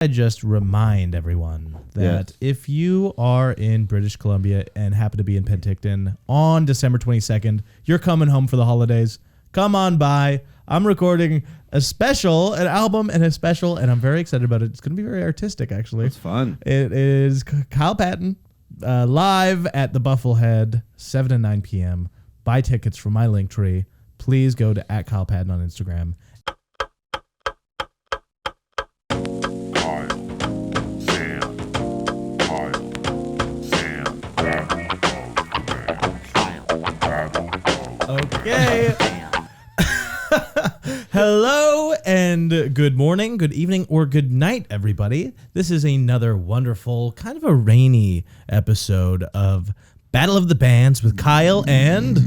I just remind everyone that if you are in British Columbia and happen to be in Penticton on December 22nd, you're coming home for the holidays. Come on by. I'm recording an album and a special, and I'm very excited about it. It's going to be very artistic, actually. It's fun. It is Kyle Patton live at the Bufflehead, 7 to 9 p.m. Buy tickets from my link tree. Please go to @KylePatton on Instagram. Okay. Hello and good morning, good evening, or good night, everybody. This is another wonderful, kind of a rainy episode of Battle of the Bands with Kyle and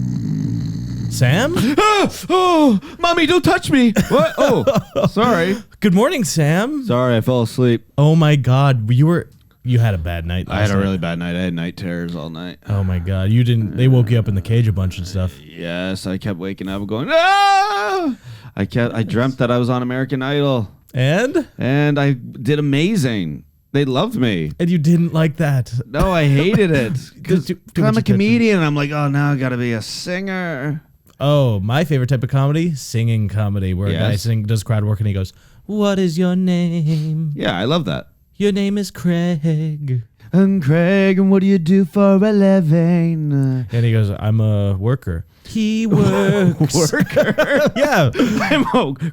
Sam. Oh, mommy, don't touch me. What? Oh, sorry. Good morning, Sam. Sorry, I fell asleep. Oh my God, you had a bad night. I had a really bad night. I had night terrors all night. Oh my God, you didn't. They woke you up in the cage a bunch and stuff. Yes, I kept waking up going, ah! I dreamt that I was on American Idol. And I did amazing. They loved me. And you didn't like that. No, I hated it. Because Too I'm much a comedian. I'm like, oh, now I got to be a singer. Oh, my favorite type of comedy, singing comedy, where a guy does crowd work and he goes, "What is your name?" Yeah, I love that. Your name is Craig. I'm Craig, and what do you do for a living? And he goes, "I'm a worker." He works. Worker? Yeah.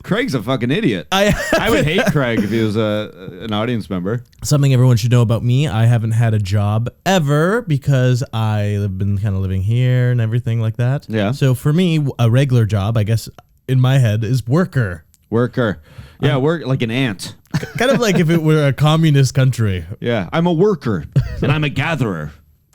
Craig's a fucking idiot. I would hate Craig if he was an audience member. Something everyone should know about me, I haven't had a job ever because I've been kind of living here and everything like that. Yeah. So for me, a regular job, I guess, in my head, is worker. Worker. Yeah, work like an ant. Kind of like if it were a communist country. Yeah, I'm a worker, and I'm a gatherer.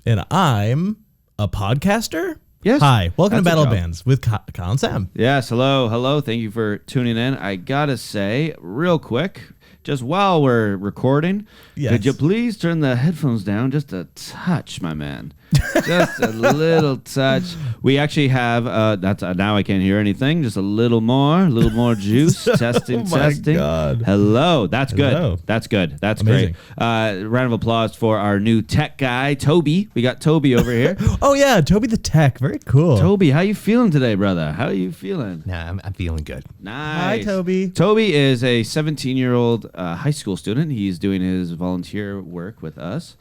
And I'm a podcaster? Yes. Hi, welcome to That's a Battle job. Bands with Kyle and Sam. Yes, hello. Thank you for tuning in. I gotta say, real quick, just while we're recording, could you please turn the headphones down just a touch, my man? Just a little touch. We actually have now I can't hear anything. Just a little more juice. Testing. God. Hello. That's Hello. good. That's good. That's Amazing. great. Round of applause for our new tech guy, Toby. We got Toby over here. Oh yeah, Toby the Tech. Very cool. Toby, how you feeling today, brother? How are you feeling? Nah, I'm feeling good. Nice. Hi, Toby. Toby is a 17-year-old high school student. He's doing his volunteer work with us.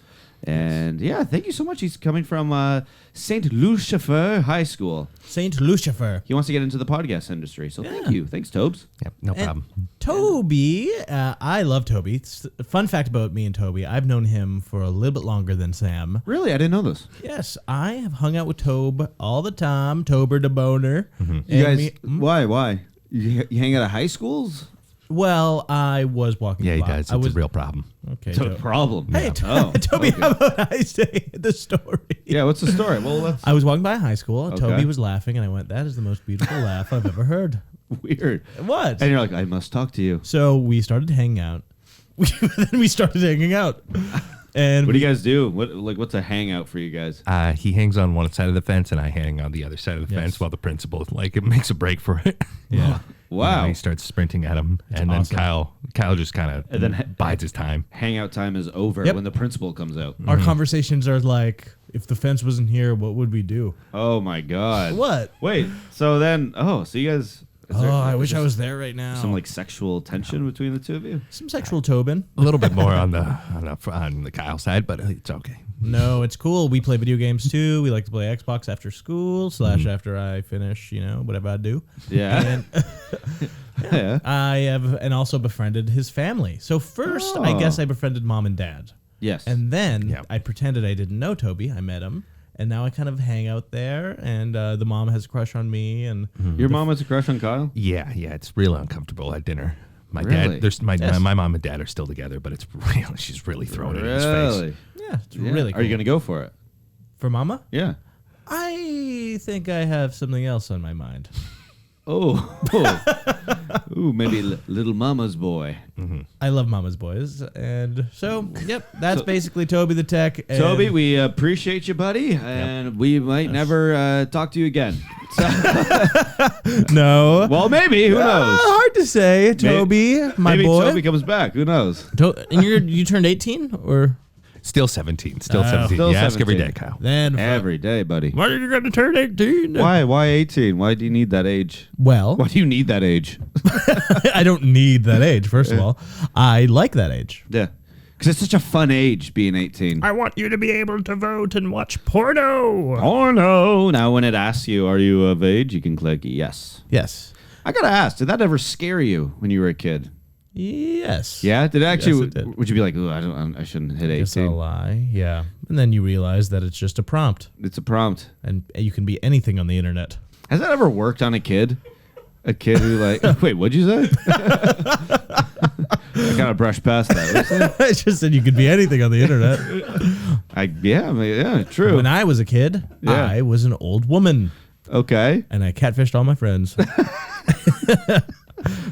And yeah, thank you so much. He's coming from St. Lucifer High School. St. Lucifer. He wants to get into the podcast industry. So thank you. Thanks, Tobes. Yep, no problem. Toby, I love Toby. Fun fact about me and Toby, I've known him for a little bit longer than Sam. Really? I didn't know this. Yes, I have hung out with Tobe all the time. Tober the boner. Mm-hmm. You guys, why? You hang out at high schools? Well, I was walking Yeah, he by. does. It's a real problem. Okay. It's a problem. Hey, Toby, how about I say the story? Yeah, what's the story? Well, I was walking by a high school, and Okay. Toby was laughing, and I went, "That is the most beautiful laugh I've ever heard." Weird. What? And you're like, I must talk to you. So we started hanging out. Then we started hanging out. And What do you guys do? What's a hangout for you guys? He hangs on one side of the fence, and I hang on the other side of the fence while the principal makes a break for it. Yeah. Wow. He starts sprinting at him, and awesome. then Kyle just kind of bides his time. Hangout time is over when the principal comes out. Our conversations are like, if the fence wasn't here, what would we do? Oh my God. What? Wait. So then, so you guys. I wish I was there right now. Some sexual tension between the two of you? Some sexual Tobin. A little bit more on the Kyle side, but it's okay. No, it's cool. We play video games too. We like to play Xbox after school / after I finish, whatever I do. Yeah. And I have also befriended his family. So first, I guess I befriended mom and dad. Yes. And then I pretended I didn't know Toby. I met him. And now I kind of hang out there, and the mom has a crush on me. And your mom has a crush on Kyle? Yeah, it's real uncomfortable at dinner. My Really? dad, my mom and dad are still together, but she's really throwing it in his face. yeah, it's really cool. Are you going to go for it? For mama? Yeah. I think I have something else on my mind. Ooh, maybe little mama's boy. Mm-hmm. I love mama's boys. And so, that's basically Toby the Tech. And Toby, we appreciate you, buddy, and we might never talk to you again. So, no. well, maybe. Who knows? Hard to to say, Toby, my maybe boy? Toby comes back. Who knows? And you turned 18 or? Still 17. Still 17. Still You ask every 17. day, Kyle. Then Every day, buddy. why are you going to turn 18? Why? Why 18? Why do you need that age? Well, Why do you need that age? I don't need that age, first of all. I like that age. Yeah. Because it's such a fun age being 18. I want you to be able to vote and watch porno. Oh, no. Now, when it asks you, are you of age, you can click yes. Yes. I got to ask, did that ever scare you when you were a kid? Yes. Yeah? Did it actually, Yes, it did. would you be like, oh, I shouldn't hit 18? Guess I'll lie. Yeah. And then you realize that it's just a prompt It's a prompt. and you can be anything on the internet. Has that ever worked on a kid? A kid who like, wait, what'd you say? I kind of brushed past that. What'd you say? I just said you could be anything on the internet. Yeah, true. When I was a kid, Yeah. I was an old woman Okay. and I catfished all my friends.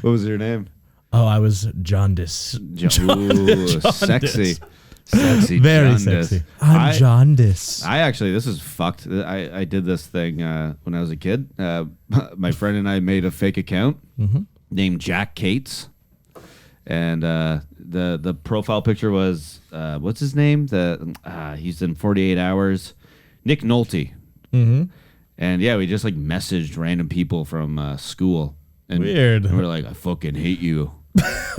What was your name? Oh, I was jaundice. Ooh, sexy. Sexy. Very jaundice. sexy. I'm jaundice. I actually, this is fucked. I did this thing when I was a kid. My friend and I made a fake account named Jack Cates. And the profile picture was, what's his name? He's in 48 Hours. Nick Nolte. Mm-hmm. And yeah, we just like messaged random people from school. And, Weird. And we're like, I fucking hate you.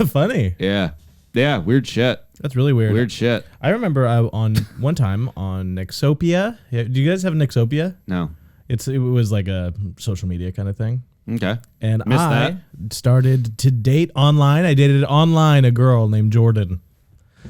Funny. Yeah. Yeah, weird shit. That's really weird. Weird shit. I remember on one time on Nexopia. Yeah, do you guys have Nexopia? No. It was like a social media kind of thing. Okay. And Missed I started to date online. I dated online a girl named Jordan.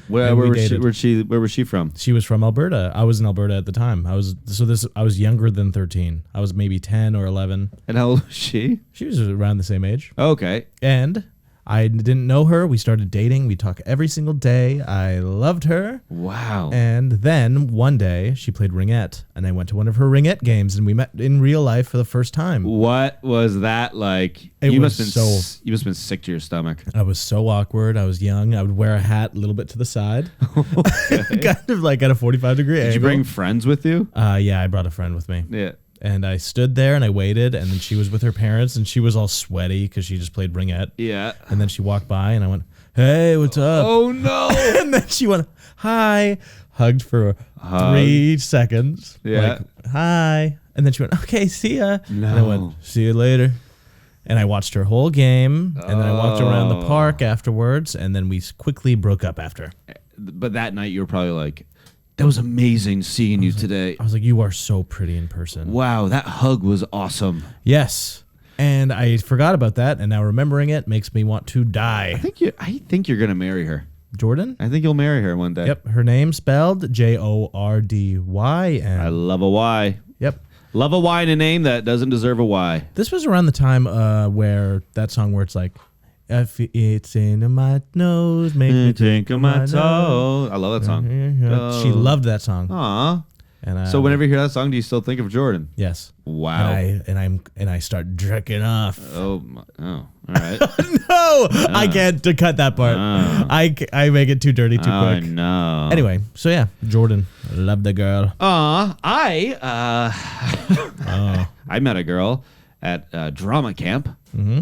Where we was she? dated. Where was she from? She was from Alberta. I was in Alberta at the time. I was younger than 13. I was maybe 10 or 11. And how old was she? She was around the same age. Okay. And I didn't know her. We started dating. We talked every single day. I loved her. Wow. And then one day she played ringette, and I went to one of her ringette games, and we met in real life for the first time. What was that like? It you was must have been sick to your stomach. I was so awkward. I was young. I would wear a hat a little bit to the side, kind of like at a 45-degree angle. Did you bring friends with you? Yeah, I brought a friend with me. Yeah. And I stood there and I waited, and then she was with her parents, and she was all sweaty because she just played ringette. Yeah. And then she walked by, and I went, "Hey, what's up?" Oh no. And then she went, "Hi," hugged for 3 seconds. Yeah. Like, "Hi." And then she went, "Okay, see ya." No. And I went, "See you later." And I watched her whole game, and then I walked around the park afterwards, and then we quickly broke up after. But that night you were probably like, that was amazing seeing you today. I was like, "You are so pretty in person." Wow, that hug was awesome. Yes. And I forgot about that, and now remembering it makes me want to die. I think you're gonna marry her. Jordan? I think you'll marry her one day. Yep. Her name spelled Jordyn. I love a Y. Yep. Love a Y in a name that doesn't deserve a Y. This was around the time where that song where it's like, "If it's in my nose, make me Think of my toe. I love that song. She loved that song. Aw. And So whenever you hear that song, do you still think of Jordan? yes. Wow. And I start jerking off. Oh, all right. No, I can't cut that part. I make it too dirty too Oh, quick. no. Anyway, so yeah, Jordan, love the girl. I met a girl at drama camp. Mm-hmm.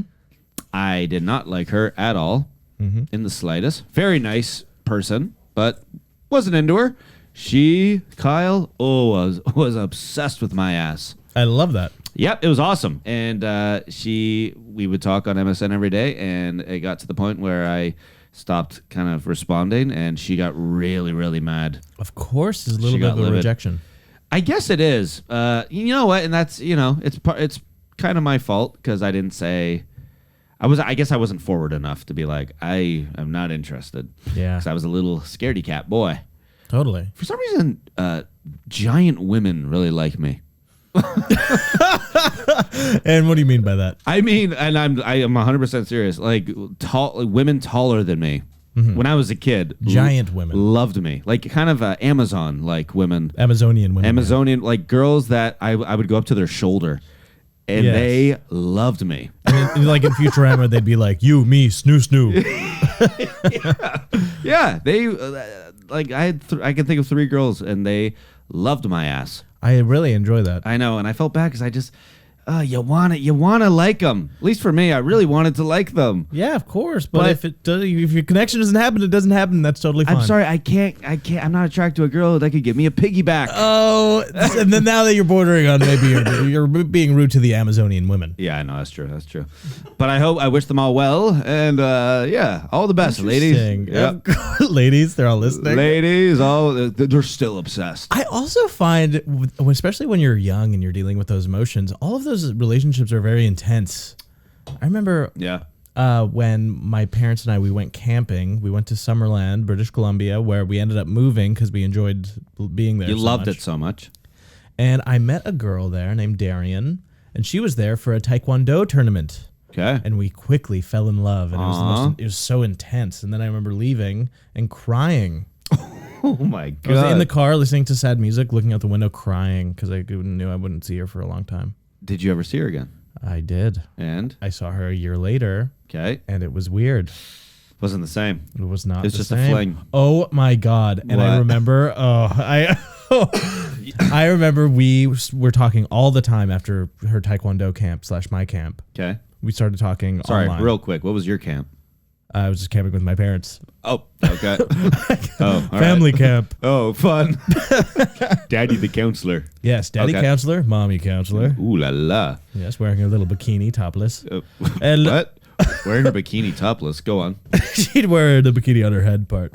I did not like her at all, in the slightest. Very nice person, but wasn't into her. She, Kyle, was obsessed with my ass. I love that. Yep, it was awesome. And we would talk on MSN every day, and it got to the point where I stopped kind of responding, and she got really, really mad. Of course, there's a little She bit got of a livid. rejection. I guess it is. You know what? And that's, it's kind of my fault because I didn't say. I guess I wasn't forward enough to be like, I am not interested. Yeah. Because I was a little scaredy cat boy. Totally. For some reason, giant women really like me. And what do you mean by that? I mean, and I am 100% serious. Like women taller than me. When I was a kid, Giant women. loved me. Like kind of Amazon like women. Amazonian women. Amazonian like girls that I would go up to their shoulder, and Yes. they loved me. And like in Futurama, they'd be like, "You, me, snoo, snoo." Yeah, they like I can think of 3 girls, and they loved my ass. I really enjoy that. I know, and I felt bad because you want to like them. At least for me, I really wanted to like them. Yeah, of course. But if your connection doesn't happen, it doesn't happen. That's totally fine. I'm sorry, I can't. I'm not attracted to a girl that could give me a piggyback. Oh, and then now that you're bordering on maybe you're being rude to the Amazonian women. Yeah, I know that's true. But I wish them all well, and all the best, ladies. Yep. Ladies, they're all listening. Ladies, they're still obsessed. I also find, especially when you're young and you're dealing with those emotions, all of those relationships are very intense. I remember when my parents and we went camping. We went to Summerland, British Columbia, where we ended up moving because we enjoyed being there. You loved it so much. And I met a girl there named Darian, and she was there for a Taekwondo tournament. Okay. And we quickly fell in love, and it was so intense. And then I remember leaving and crying. Oh my God. I was in the car listening to sad music, looking out the window crying because I knew I wouldn't see her for a long time. Did you ever see her again? I did. And? I saw her a year later. Okay. And it was weird. Wasn't the same. It was not. It's just same. a fling. Oh my God! And what? I remember. I remember we were talking all the time after her Taekwondo camp / my camp. Okay. We started talking. Sorry, online. real quick. What was your camp? I was just camping with my parents. Oh, okay. All Family right. camp. Oh, fun. Daddy the counselor. Yes, daddy counselor, mommy counselor. Ooh la la. Yes, wearing a little bikini, topless. And what? Wearing a bikini topless. Go on. She'd wear the bikini on her head part.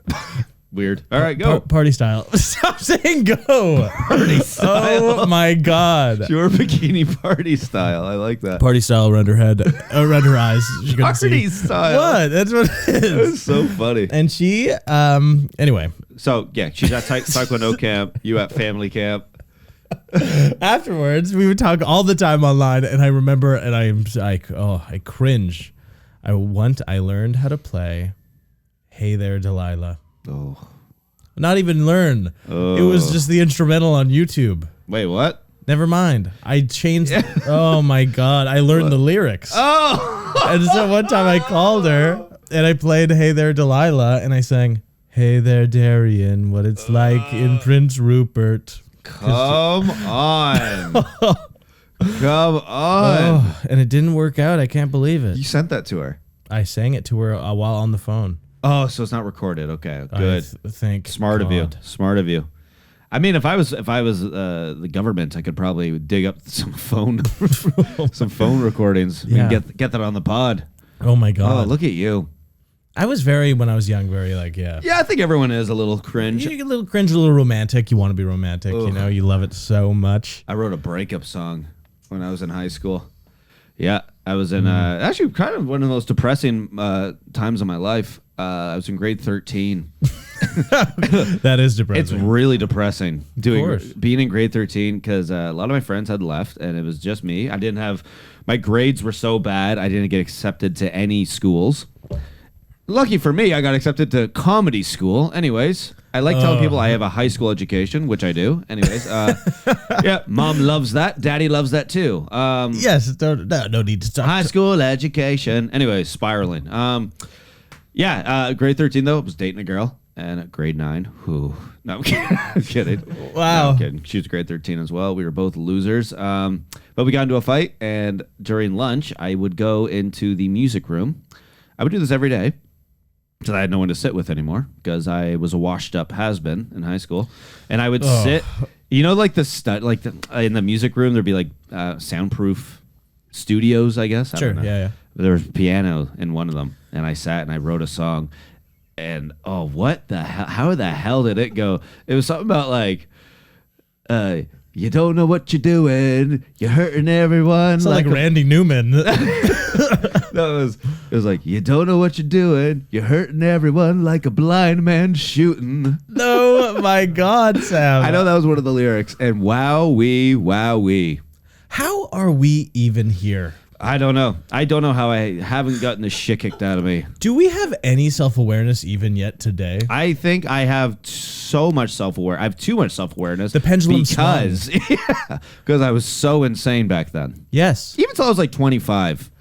Weird. All right, go. Party style. Stop saying go. Party style. Oh my God. Your bikini party style. I like that. Party style around her head, around her eyes. Party style. What? That's what it is. That's so funny. And she, anyway. So yeah, she's at Taekwondo camp. You at family camp. Afterwards, we would talk all the time online, and I remember, and I'm like, I cringe. I learned how to play "Hey There, Delilah." Oh. Not even learn. Oh. It was just the instrumental on YouTube. Wait, what? Never mind. I changed. Oh my God. I learned the lyrics. Oh. And so one time I called her and I played "Hey There, Delilah," and I sang "Hey There, Darian, what it's like in Prince Rupert." Come on. Come on. Oh, and it didn't work out. I can't believe it. You sent that to her. I sang it to her while on the phone. Oh, so it's not recorded. Okay, good. Thank Smart God. of you. Smart of you. I mean, if I was the government, I could probably dig up some phone recordings. Yeah. We can get that on the pod. Oh my God. Oh, look at you. I was when I was young, very Yeah, I think everyone is a little cringe. You get a little cringe, a little romantic. You want to be romantic, Ugh. You know, you love it so much. I wrote a breakup song when I was in high school. Yeah, I was in actually kind of one of the most depressing times of my life. I was in grade 13. That is depressing. It's really depressing being in grade 13 because a lot of my friends had left and it was just me. My grades were so bad I didn't get accepted to any schools. Lucky for me, I got accepted to comedy school. Anyways, I like telling people I have a high school education, which I do. Anyways, yeah, mom loves that. Daddy loves that too. Yes, no need to talk. High school education. Anyways, spiraling. Grade 13 though, I was dating a girl, and at grade 9, no, I'm kidding. I'm kidding. Wow. No, I'm kidding. She was grade 13 as well. We were both losers. But we got into a fight, and during lunch, I would go into the music room. I would do this every day. Because I had no one to sit with anymore because I was a washed-up has-been in high school, and I would sit, you know, like in the music room there'd be like soundproof studios, I guess. Sure, yeah. There was piano in one of them, and I sat and I wrote a song, and what the hell? How the hell did it go? It was something about like, you don't know what you're doing, you're hurting everyone. It's like Randy Newman. No, it was like, you don't know what you're doing, you're hurting everyone like a blind man shooting. No, my God, Sam. I know that was one of the lyrics, and wowee. How are we even here? I don't know. I don't know how I haven't gotten the shit kicked out of me. Do we have any self-awareness even yet today? I think I have so much self-awareness. I have too much self-awareness. The pendulum because I was so insane back then. Yes. Even until I was like 25.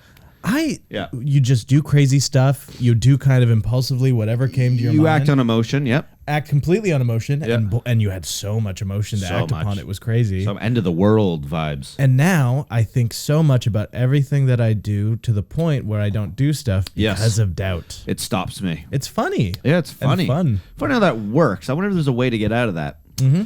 You just do crazy stuff. You do kind of impulsively whatever came to your mind. You act on emotion, yep. act completely on emotion, and you had so much emotion to act upon. It was crazy. Some end of the world vibes. And now I think so much about everything that I do to the point where I don't do stuff because of doubt. It stops me. It's funny. Yeah, it's funny. And fun. Funny how that works. I wonder if there's a way to get out of that. Mm-hmm.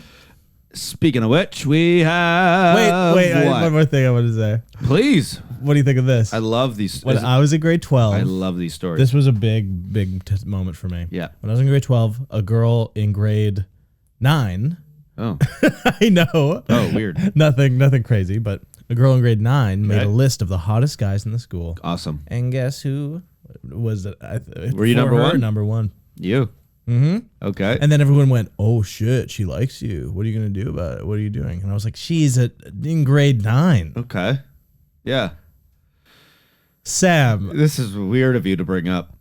Speaking of which, we have... Wait, I have one more thing I want to say. Please. What do you think of this? I love these. When I was in grade 12... I love these stories. This was a big moment for me. Yeah. When I was in grade 12, a girl in grade 9... Oh. I know. Oh, weird. Nothing crazy, but a girl in grade 9 made a list of the hottest guys in the school. Awesome. And guess who was it? Were you number one? Number one. You. Mm-hmm. Okay. And then everyone went, "Oh shit, she likes you. What are you gonna do about it? What are you doing?" And I was like, "She's in grade 9." Okay. Yeah. Sam, this is weird of you to bring up.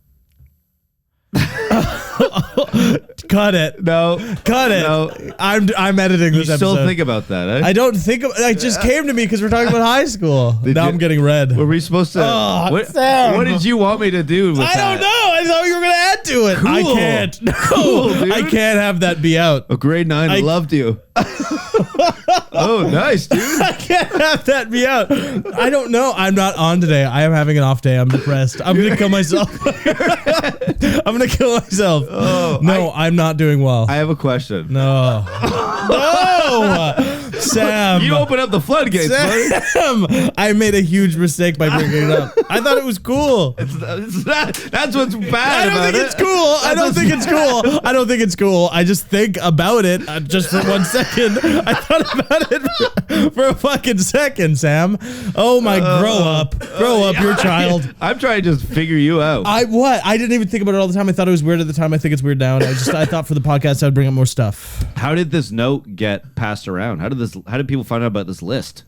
Cut it. No. Cut it. No. I'm editing this episode. You still think about that, eh? I don't think it just came to me because we're talking about high school. Now I'm getting red. Were we supposed to... Sam. What did you want me to do with that? I don't know. I thought you were going to add to it. Cool. I can't. No. Cool, dude. I can't have that be out. A grade 9 loved you. Oh, nice, dude. I can't have that be out. I don't know. I'm not on today. I am having an off day. I'm depressed. I'm going to kill myself. I'm going to kill myself. Oh, no, I'm not doing well. I have a question. No. No. Sam. You open up the floodgates, Sam. buddy. I made a huge mistake by bringing it up. I thought it was cool. It's not, that's what's bad about it. It's cool. I don't think it's cool. I don't think it's cool. I just think about it just for 1 second. I thought about it for a fucking second, Sam. Oh my, grow up. Grow up, you're a child. I'm trying to just figure you out. I didn't even think about it all the time. I thought it was weird at the time. I think it's weird now. And I thought for the podcast I'd bring up more stuff. How did this note get passed around? How did people find out about this list?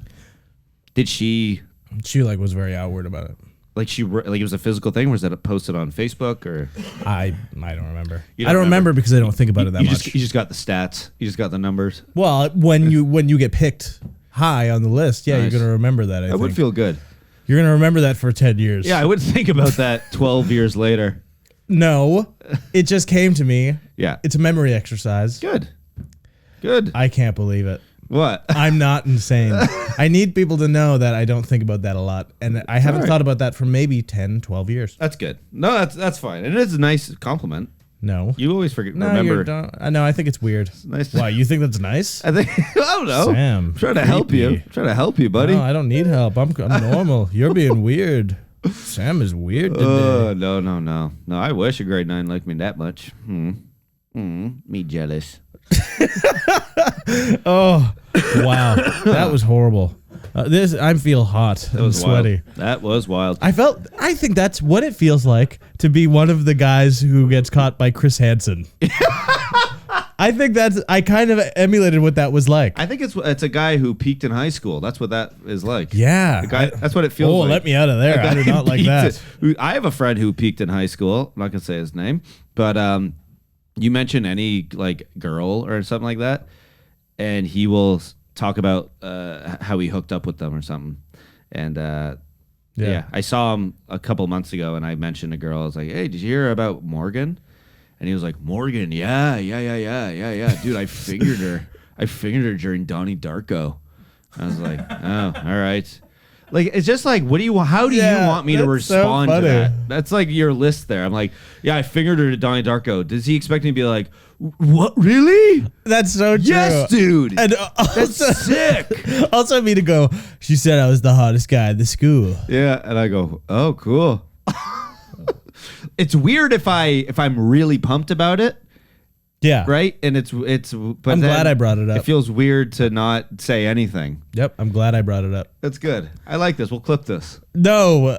Did she was very outward about it. Like it was a physical thing? Was that posted on Facebook or? I don't remember. I don't remember because I don't think about it that much. You just got the stats. You just got the numbers. Well, when you get picked high on the list, yeah, nice. You're gonna remember that. I think. Would feel good. You're gonna remember that for 10 years. Yeah, I would think about that 12 years later. No, it just came to me. Yeah, it's a memory exercise. Good. I can't believe it. What? I'm not insane. I need people to know that I don't think about that a lot. And I haven't thought about that for maybe 10, 12 years. That's good. No, that's fine. And it's a nice compliment. No. You always remember. No, I think it's weird. It's nice. Why, you think that's nice? I don't know. Sam. I'm trying to help you. I'm trying to help you, buddy. No, I don't need help. I'm normal. You're being weird. Sam is weird today. No. No, I wish a grade 9 liked me that much. Me jealous. Oh, wow. That was horrible. I feel hot and sweaty. Wild. That was wild. I think that's what it feels like to be one of the guys who gets caught by Chris Hansen. I kind of emulated what that was like. I think it's a guy who peaked in high school. That's what that is like. Yeah. That's what it feels like. Oh, let me out of there. I do not like that. I have a friend who peaked in high school. I'm not going to say his name, but you mention any like girl or something like that, and he will talk about how he hooked up with them or something. And yeah, I saw him a couple months ago, and I mentioned a girl. I was like, "Hey, did you hear about Morgan?" And he was like, "Morgan, yeah. Dude, I fingered her. I fingered her during Donnie Darko." I was like, "Oh, all right." Like, it's just like, how do you want me to respond to that? That's like your list there. I'm like, yeah, I fingered her to Donnie Darko. Does he expect me to be like, what, really? That's so true. Yes, dude. And that's sick. Also me to go, she said I was the hottest guy at the school. Yeah, and I go, oh, cool. It's weird if I'm really pumped about it. Yeah. Right? And but I'm glad I brought it up. It feels weird to not say anything. Yep. I'm glad I brought it up. That's good. I like this. We'll clip this. No,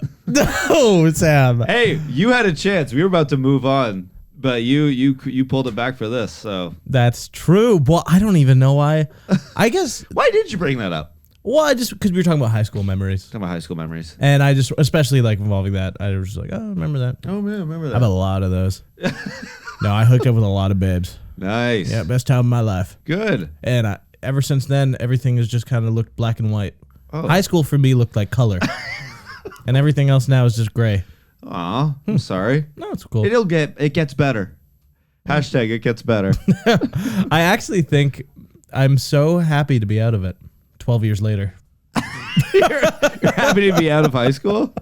Sam. Hey, you had a chance. We were about to move on, but you pulled it back for this. So that's true. Well, I don't even know why. I guess. Why did you bring that up? Well, because we were talking about high school memories. And I just, especially like involving that, I was just like, oh, remember that. Oh, man, remember that. I have a lot of those. No, I hooked up with a lot of babes. Nice. Yeah, best time of my life. Good. And ever since then, everything has just kind of looked black and white. Oh. High school for me looked like color. And everything else now is just gray. Aw, I'm sorry. No, it's cool. It gets better. Hashtag it gets better. I actually think I'm so happy to be out of it 12 years later. You're happy to be out of high school?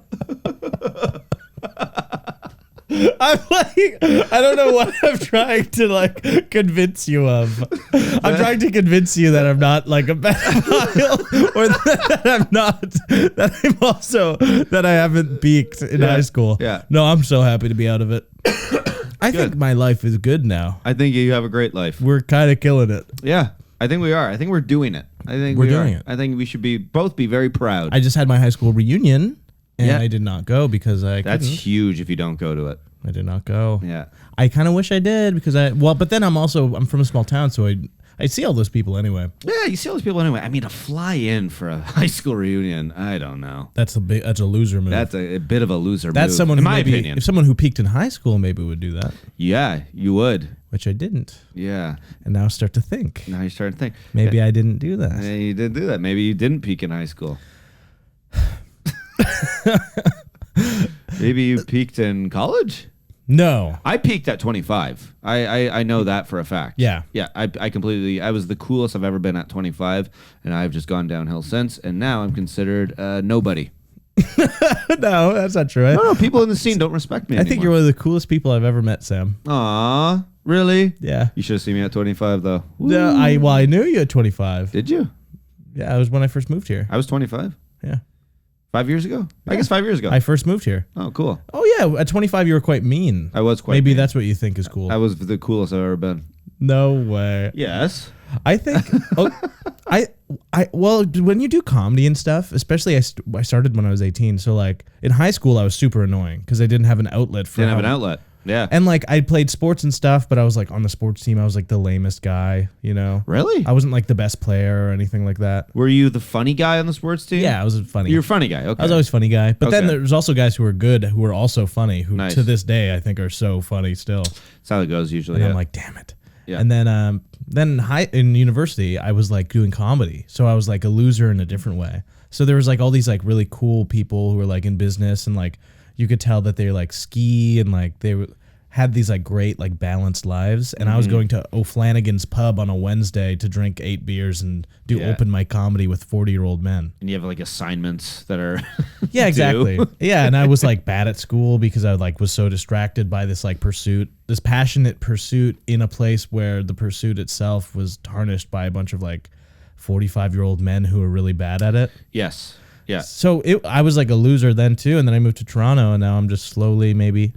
I'm like, I don't know what I'm trying to like convince you of. I'm trying to convince you that I'm not like a pedophile, or that I'm not, that I'm also, that I haven't peaked in high school. Yeah. No, I'm so happy to be out of it. I think my life is good now. I think you have a great life. We're kind of killing it. Yeah, I think we are. I think we're doing it. I think we're doing it. I think we should both be very proud. I just had my high school reunion. And I did not go because That's huge if you don't go to it. I did not go. Yeah. I kind of wish I did because but then I'm from a small town, so I see all those people anyway. Yeah, you see all those people anyway. I mean, to fly in for a high school reunion, I don't know. That's a loser move. That's a bit of a loser move. That's someone in who my opinion. If someone who peaked in high school maybe would do that. Yeah, you would. Which I didn't. Yeah. And now I start to think. Now you start to think. Maybe I didn't do that. Yeah, you did do that. Maybe you didn't peak in high school. Maybe you peaked in college? No. I peaked at 25. I know that for a fact. Yeah. Yeah, I was the coolest I've ever been at 25, and I've just gone downhill since, and now I'm considered nobody. No, that's not true. No, people in the scene don't respect me anymore. I think you're one of the coolest people I've ever met, Sam. Aw, really? Yeah. You should have seen me at 25, though. No, I knew you at 25. Did you? Yeah, it was when I first moved here. I was 25. Yeah. 5 years ago? Yeah. I guess 5 years ago. I first moved here. Oh, cool. Oh, yeah. At 25, you were quite mean. I was quite Maybe mean. that's what you think is cool. I was the coolest I've ever been. No way. Yes. I think, well, when you do comedy and stuff, especially I started when I was 18. So like in high school, I was super annoying because I didn't have an outlet for Didn't have an outlet. Yeah. And like I played sports and stuff, but I was like on the sports team. I was like the lamest guy, you know? Really? I wasn't like the best player or anything like that. Were you the funny guy on the sports team? Yeah, I was funny. You were a funny guy. Okay. I was always a funny guy. But then there's also guys who are good, who are also funny, who to this day I think are so funny still. That's how it goes usually. And I'm like, damn it. Yeah. And then in university, I was like doing comedy. So I was like a loser in a different way. So there was like all these like really cool people who were like in business, and like you could tell that they like ski and like they had these like great like balanced lives. And I was going to O'Flanagan's pub on a Wednesday to drink 8 beers and do open mic comedy with 40-year-old men. And you have like assignments that are yeah, exactly. Yeah, and I was like bad at school because I like was so distracted by this like pursuit, this passionate pursuit in a place where the pursuit itself was tarnished by a bunch of like 45-year-old men who were really bad at it. Yes. Yeah. So I was like a loser then too, and then I moved to Toronto, and now I'm just slowly maybe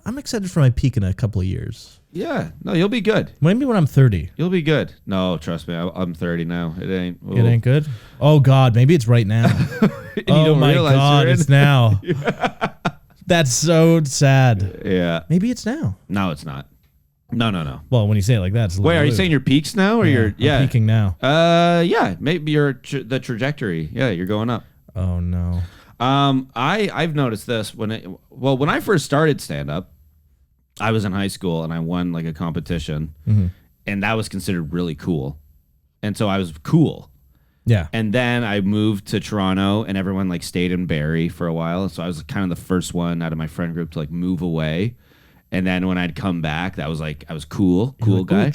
I'm excited for my peak in a couple of years. Yeah. No, you'll be good. Maybe when I'm 30. You'll be good. No, trust me. I'm 30 now. It ain't. Ooh. It ain't good. Oh God, maybe it's right now. Oh my God, it's now. Yeah. That's so sad. Yeah. Maybe it's now. No, it's not. No. Well, when you say it like that, it's a wait. Are you rude. saying your peaks now, or I'm peaking now. Yeah. Maybe the trajectory. Yeah, you're going up. Oh no. I've noticed this when I first started stand up, I was in high school and I won like a competition, and that was considered really cool, and so I was cool. Yeah. And then I moved to Toronto, and everyone like stayed in Barrie for a while, so I was kind of the first one out of my friend group to like move away. And then when I'd come back, that was like I was cool like, guy.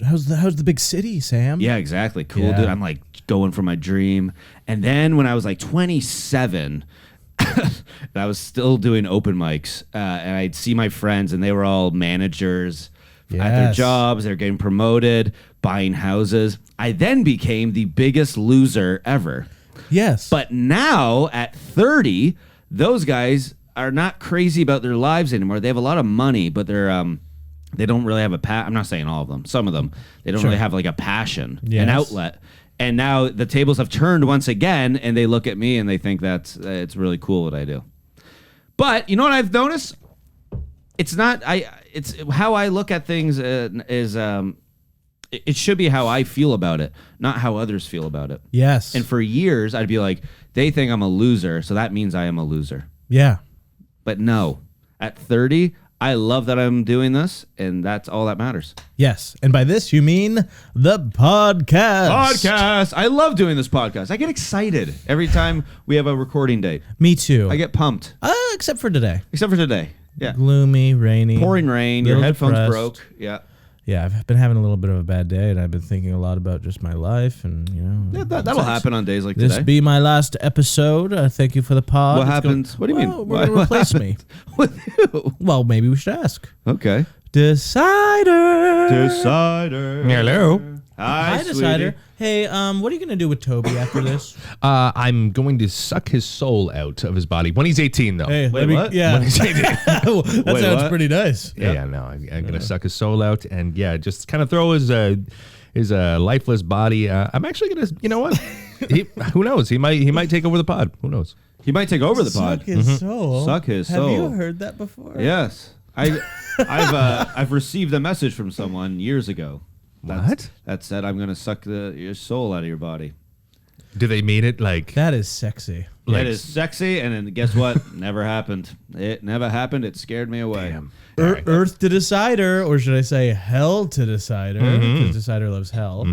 How's the big city, Sam? Yeah, exactly. Cool, dude. I'm like going for my dream. And then when I was like 27, and I was still doing open mics, and I'd see my friends, and they were all managers at their jobs. They were getting promoted, buying houses. I then became the biggest loser ever. Yes. But now at 30, those guys are not crazy about their lives anymore. They have a lot of money, but they don't really have I'm not saying all of them. Some of them, they don't really have like a passion, an outlet. And now the tables have turned once again, and they look at me and they think that's it's really cool what I do. But you know what I've noticed? It's not it's how I look at things is it should be how I feel about it, not how others feel about it. Yes. And for years I'd be like, they think I'm a loser, so that means I am a loser. Yeah. But no, at 30, I love that I'm doing this, and that's all that matters. Yes. And by this, you mean the podcast. I love doing this podcast. I get excited every time we have a recording date. Me too. I get pumped. Except for today. Except for today. Yeah. Gloomy, rainy. Pouring rain. Your little headphones depressed. broke. Yeah. Yeah, I've been having a little bit of a bad day, and I've been thinking a lot about just my life, and Yeah, that'll happen on days like This today. be my last episode. Thank you for the pod. What happens? What do you mean? We're going to replace me. With you? Well, maybe we should ask. Okay. Decider. Hello. Hi, Decider. Hey, what are you going to do with Toby after this? I'm going to suck his soul out of his body when he's 18, though. Hey, Wait, what? Yeah. When he's 18. That Wait, sounds what? pretty nice. Yeah, no, I'm gonna suck his soul out and just kind of throw his lifeless body. I'm actually gonna, you know what? Who knows? He might take over the pod. Who knows? He might take over the pod. Suck his soul. Suck his soul. Have you heard that before? Yes. I've received a message from someone years ago. That said, I'm going to suck your soul out of your body. Do they mean it like That is sexy. It is sexy, and then guess what? Never happened. It never happened. It scared me away. Damn. Earth to Decider, or should I say hell to Decider? Because Decider loves hell.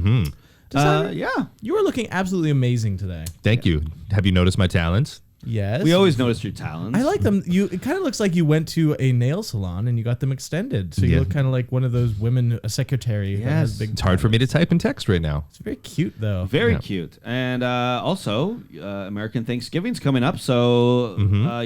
Yeah. You are looking absolutely amazing today. Thank you. Have you noticed my talents? Yes. We always noticed your talents. I like them. It kind of looks like you went to a nail salon and you got them extended. So you Yeah. look kind of like one of those women, a secretary. That has Yes. big It's hard for me to type in text right now. It's very cute, though. Very Yeah. cute. And also, American Thanksgiving's coming up, so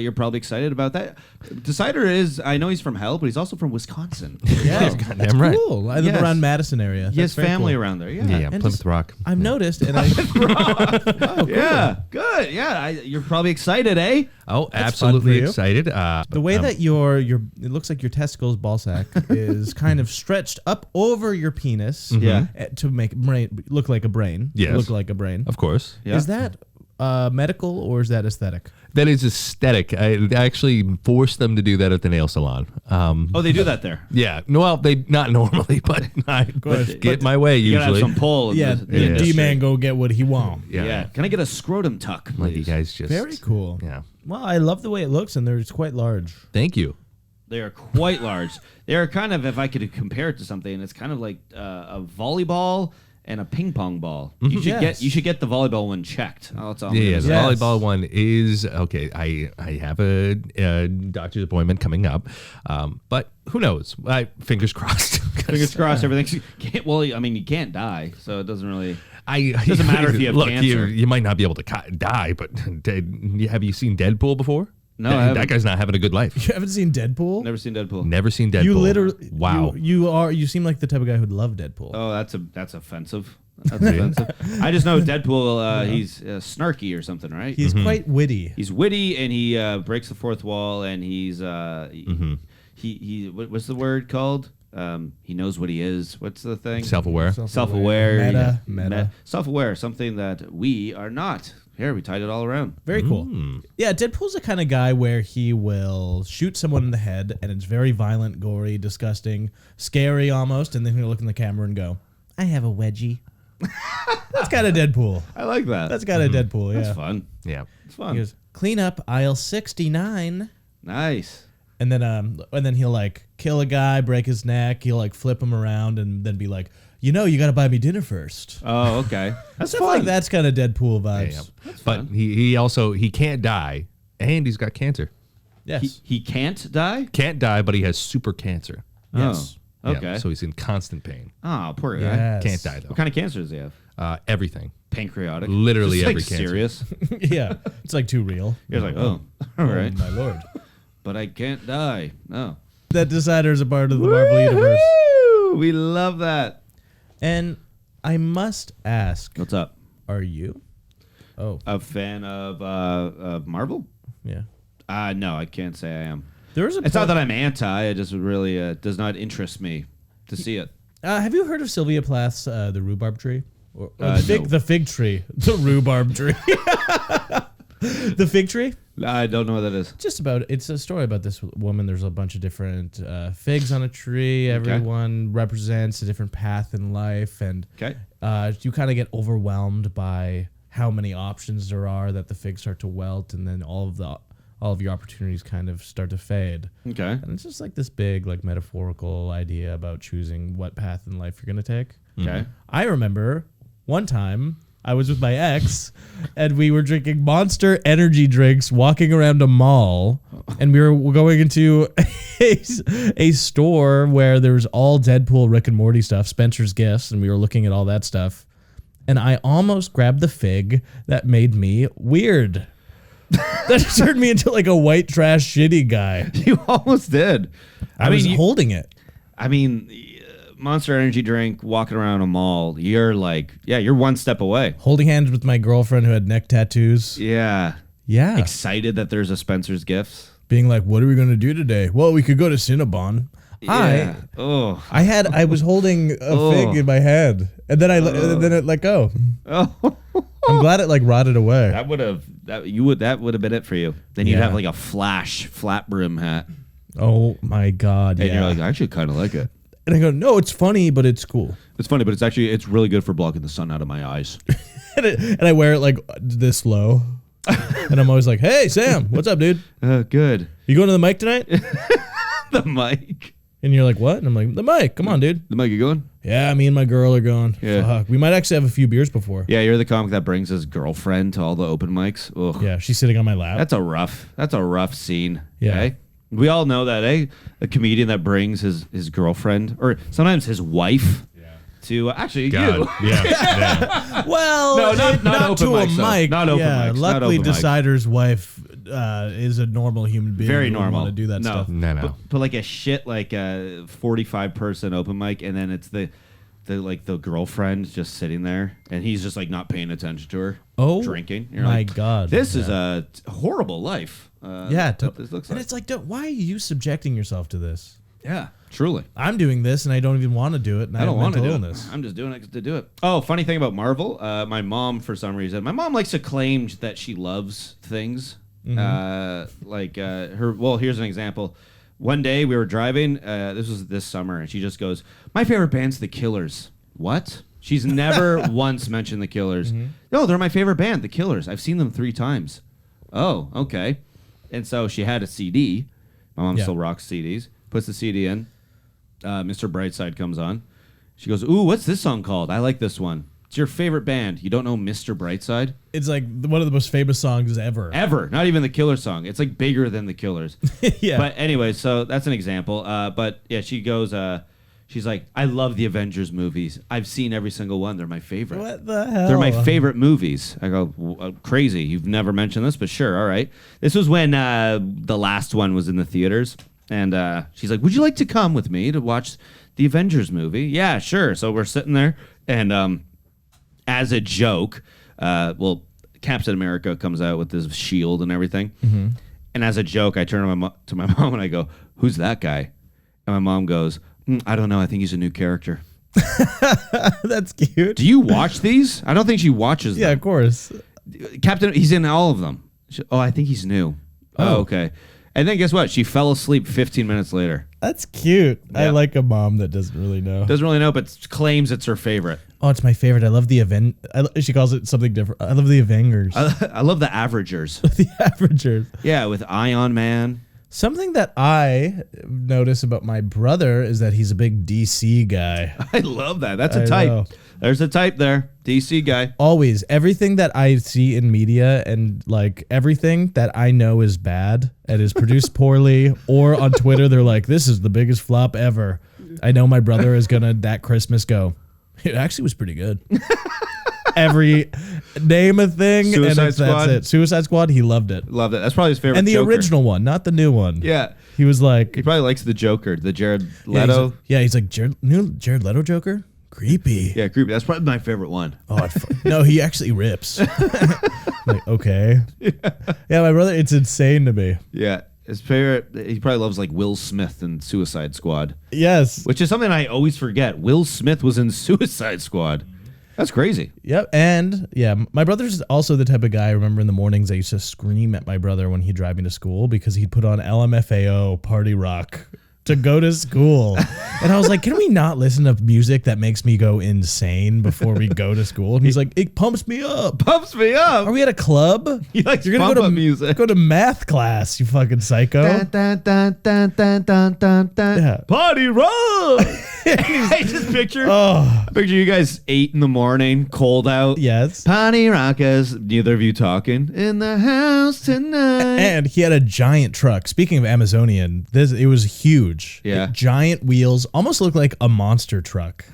you're probably excited about that. Decider is, I know he's from hell, but he's also from Wisconsin. Yeah, Goddamn that's right. cool. I live Yes. around Madison area. He has That's very family cool. around there. Yeah. Yeah, And Plymouth just- Rock. I've noticed, and I Yeah. Good. Yeah. You're probably excited, eh? Oh, fun for absolutely you. excited. the way that your it looks like your testicles ball sack is kind of stretched up over your penis. Yeah. To make look like a brain. Yes. Look like a brain. Of course. Yeah. Is that medical or is that aesthetic? That is aesthetic. I actually forced them to do that at the nail salon. Oh, they do that there. Yeah. No, well, they not normally, but I get my way You gotta have usually. some pull. In Yeah, the the industry. D-man go get what he want. Yeah. Can I get a scrotum tuck, Like you please? guys just Very cool. Yeah. Well, I love the way it looks, and it's quite large. Thank you. They are quite large. They are kind of, if I could compare it to something, it's kind of like a volleyball and a ping pong ball. You should Yes. get the volleyball one checked. Oh, that's all. I'm Yeah, gonna the say. Yes. volleyball one is okay. I have a doctor's appointment coming up, but who knows? Fingers crossed. Fingers crossed. Everything's well. I mean, you can't die, so it doesn't really. It doesn't matter if you have look, cancer. You might not be able to die, but have you seen Deadpool before? No, I haven't. that guy's not having a good life. You haven't seen Deadpool? Never seen Deadpool. Never seen Deadpool. You literally. Wow. You seem like the type of guy who'd love Deadpool. Oh, that's offensive. That's offensive. I just know Deadpool. He's snarky or something, right? He's quite witty. He's witty and he breaks the fourth wall and he's he what's the word called? He knows what he is. What's the thing? Self-aware. Self-aware. Meta. Self-aware. Something that we are not. Here, we tied it all around. Very cool. Yeah, Deadpool's the kind of guy where he will shoot someone in the head, and it's very violent, gory, disgusting, scary almost, and then he'll look in the camera and go, I have a wedgie. That's kind of Deadpool. I like that. That's kind of Deadpool, yeah. That's fun. Yeah. It's He fun. goes, clean up aisle 69. Nice. And then he'll like kill a guy, break his neck. He'll like flip him around and then be like, you gotta buy me dinner first. Oh, okay. That's Stuff fun. like that's kind of Deadpool vibes. Yeah. But he also can't die, and he's got cancer. Yes. He can't die? Can't die, but he has super cancer. Yes. Oh, Yeah, okay. so he's in constant pain. Oh, poor guy. Yes. Can't die though. What kind of cancer does he have? Everything. Pancreatic. Literally Just, every like, cancer. serious. Yeah. It's like too real. You're like, oh, all right. Oh, my lord. But I can't die. No. That Decider is a part of the Marvel Universe. Woo! We love that. And I must ask, What's up? are you? Oh, A fan of Marvel? yeah. No, I can't say I am. There is a It's not that I'm anti. It just really does not interest me to see it. have you heard of Sylvia Plath's The Rhubarb Tree? Or No. the fig tree. The rhubarb tree. The fig tree? I don't know what that is. It's a story about this woman. There's a bunch of different figs on a tree. Everyone represents a different path in life, and Okay. you kind of get overwhelmed by how many options there are that the figs start to wilt, and then all of your opportunities kind of start to fade. Okay. And it's just like this big, like metaphorical idea about choosing what path in life you're gonna take. Okay. I remember one time I was with my ex, and we were drinking Monster energy drinks, walking around a mall, and we were going into a store where there was all Deadpool, Rick and Morty stuff, Spencer's Gifts, and we were looking at all that stuff. And I almost grabbed the fig that made me weird. That turned me into like a white trash shitty guy. You almost did. I was holding it. I mean, Monster energy drink, walking around a mall, you're like, you're one step away. Holding hands with my girlfriend who had neck tattoos. Yeah. Yeah. Excited that there's a Spencer's Gifts. Being like, what are we going to do today? Well, we could go to Cinnabon. Yeah. I was holding a fig in my hand, and then then it let go. Oh. I'm glad it like rotted away. That would have been it for you. Then you'd have like a flat brim hat. Oh my God. And you're like, I actually kind of like it. And I go, no, it's funny, but it's cool. It's funny, but it's really good for blocking the sun out of my eyes. and I wear it like this low. And I'm always like, hey, Sam, what's up, dude? Good. You going to the mic tonight? The mic. And you're like, what? And I'm like, the mic. Come on, dude. The mic, you going? Yeah, me and my girl are going. Yeah. Fuck. We might actually have a few beers before. Yeah, you're the comic that brings his girlfriend to all the open mics. Ugh. Yeah, she's sitting on my lap. That's a rough scene. Yeah. Eh? We all know that, eh? A comedian that brings his girlfriend, or sometimes his wife, to actually God. you. Yeah. Well, No, not open to a mics, though. mic. Not open yeah, mics, not luckily, open mics. Decider's wife is a normal human being. Very who wouldn't normal. Want to do that No. stuff. No. But like a shit like a 45-person open mic, and then it's the girlfriend just sitting there, and he's just like not paying attention to her. Oh, drinking. You're my like, God. This is a horrible life. This looks and like. it's like, why are you subjecting yourself to this? Yeah, truly. I'm doing this, and I don't even want to do it. And I don't want to do illness. it. I'm just doing it to do it. Oh, funny thing about Marvel. My mom, for some reason, likes to claim that she loves things. Mm-hmm. Well, here's an example. One day we were driving. This was this summer, and she just goes, "My favorite band's The Killers." What? She's never once mentioned The Killers. Mm-hmm. No, they're my favorite band, The Killers. I've seen them 3 times. Oh, okay. And so she had a CD. My mom still rocks CDs. Puts the CD in. Mr. Brightside comes on. She goes, "Ooh, what's this song called? I like this one. It's your favorite band. You don't know Mr. Brightside?" It's like one of the most famous songs ever. Ever. Not even the Killers song. It's like bigger than the Killers. Yeah. But anyway, so that's an example. But yeah, she goes, she's like, "I love the Avengers movies. I've seen every single one. They're my favorite. What the hell? They're my favorite movies." I go, "Crazy. You've never mentioned this, but sure. All right." This was when the last one was in the theaters. And she's like, "Would you like to come with me to watch the Avengers movie?" Yeah, sure. So we're sitting there. And as a joke, Captain America comes out with his shield and everything. Mm-hmm. And as a joke, I turn to my mom and I go, "Who's that guy?" And my mom goes, "I don't know. I think he's a new character." That's cute. Do you watch these? I don't think she watches them. Yeah, of course. He's in all of them. I think he's new. Oh, okay. And then guess what? She fell asleep 15 minutes later. That's cute. Yeah. I like a mom that doesn't really know. Doesn't really know, but claims it's her favorite. Oh, it's my favorite. I love the event. She calls it something different. I love the Avengers. I love the Averagers. The Averagers. Yeah, with Ion Man. Something that I notice about my brother is that he's a big DC guy. I love that. That's a type. Know. There's a type there. DC guy. Always. Everything that I see in media and like everything that I know is bad and is produced poorly, or on Twitter, they're like, "This is the biggest flop ever." I know my brother is going to that Christmas go, "It actually was pretty good." Every name a thing Suicide Squad. That's it. Suicide Squad, he loved it. Loved it. That's probably his favorite And the Joker. original one, not the new one. Yeah. He was like, He probably likes the Joker, the Jared Leto. he's like new Jared Leto Joker? Creepy. Yeah, creepy. That's probably my favorite one. Oh, no, he actually rips. Like, okay. Yeah, my brother, it's insane to me. Yeah. His favorite, he probably loves like Will Smith in Suicide Squad. Yes. Which is something I always forget. Will Smith was in Suicide Squad. That's crazy. Yep. And yeah, my brother's also the type of guy, I remember in the mornings I used to scream at my brother when he'd drive me to school because he'd put on LMFAO party rock to go to school. And I was like, can we not listen to music that makes me go insane before we go to school? And he's like, it pumps me up. Pumps me up. Are we at a club? He likes You're gonna pump go to up music. Go to math class, you fucking psycho. Dun, dun, dun, dun, dun, dun, dun, dun. Yeah. Party rock. I just picture you guys 8 a.m, cold out. Yes. Party rockers. Neither of you talking. In the house tonight. And he had a giant truck. Speaking of Amazonian, it was huge. Yeah. Giant wheels, almost looked like a monster truck.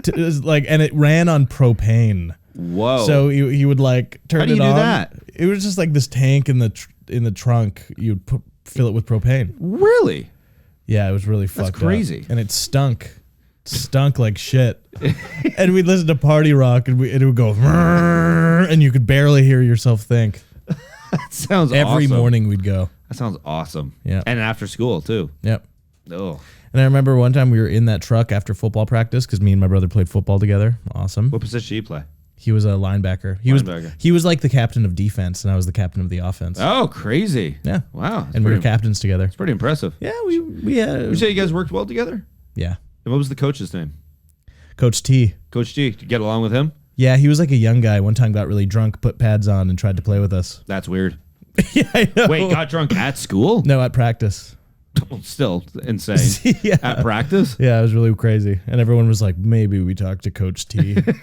It was and it ran on propane. Whoa. So he would like turn How do you it do on. that? It was just like this tank in the trunk. You'd fill it with propane. Really? Yeah, it was really fucked crazy. up. And it stunk. Stunk like shit. And we'd listen to party rock and it would go and you could barely hear yourself think. That sounds Every awesome. morning we'd go. That sounds awesome. Yeah. And after school too. Yep. Oh. And I remember one time we were in that truck after football practice because me and my brother played football together. Awesome. What position do you play? He was a linebacker. He was like the captain of defense, and I was the captain of the offense. Oh, crazy. Yeah. Wow. And we were captains together. It's pretty impressive. Yeah, we had. Would you say you guys worked well together? Yeah. And what was the coach's name? Coach T. Coach T. Did you get along with him? Yeah, he was like a young guy. One time got really drunk, put pads on, and tried to play with us. That's weird. Yeah, I know. Wait, got drunk at school? No, at practice. Still insane. Yeah. At practice? Yeah, it was really crazy. And everyone was like, maybe we talk to Coach T. It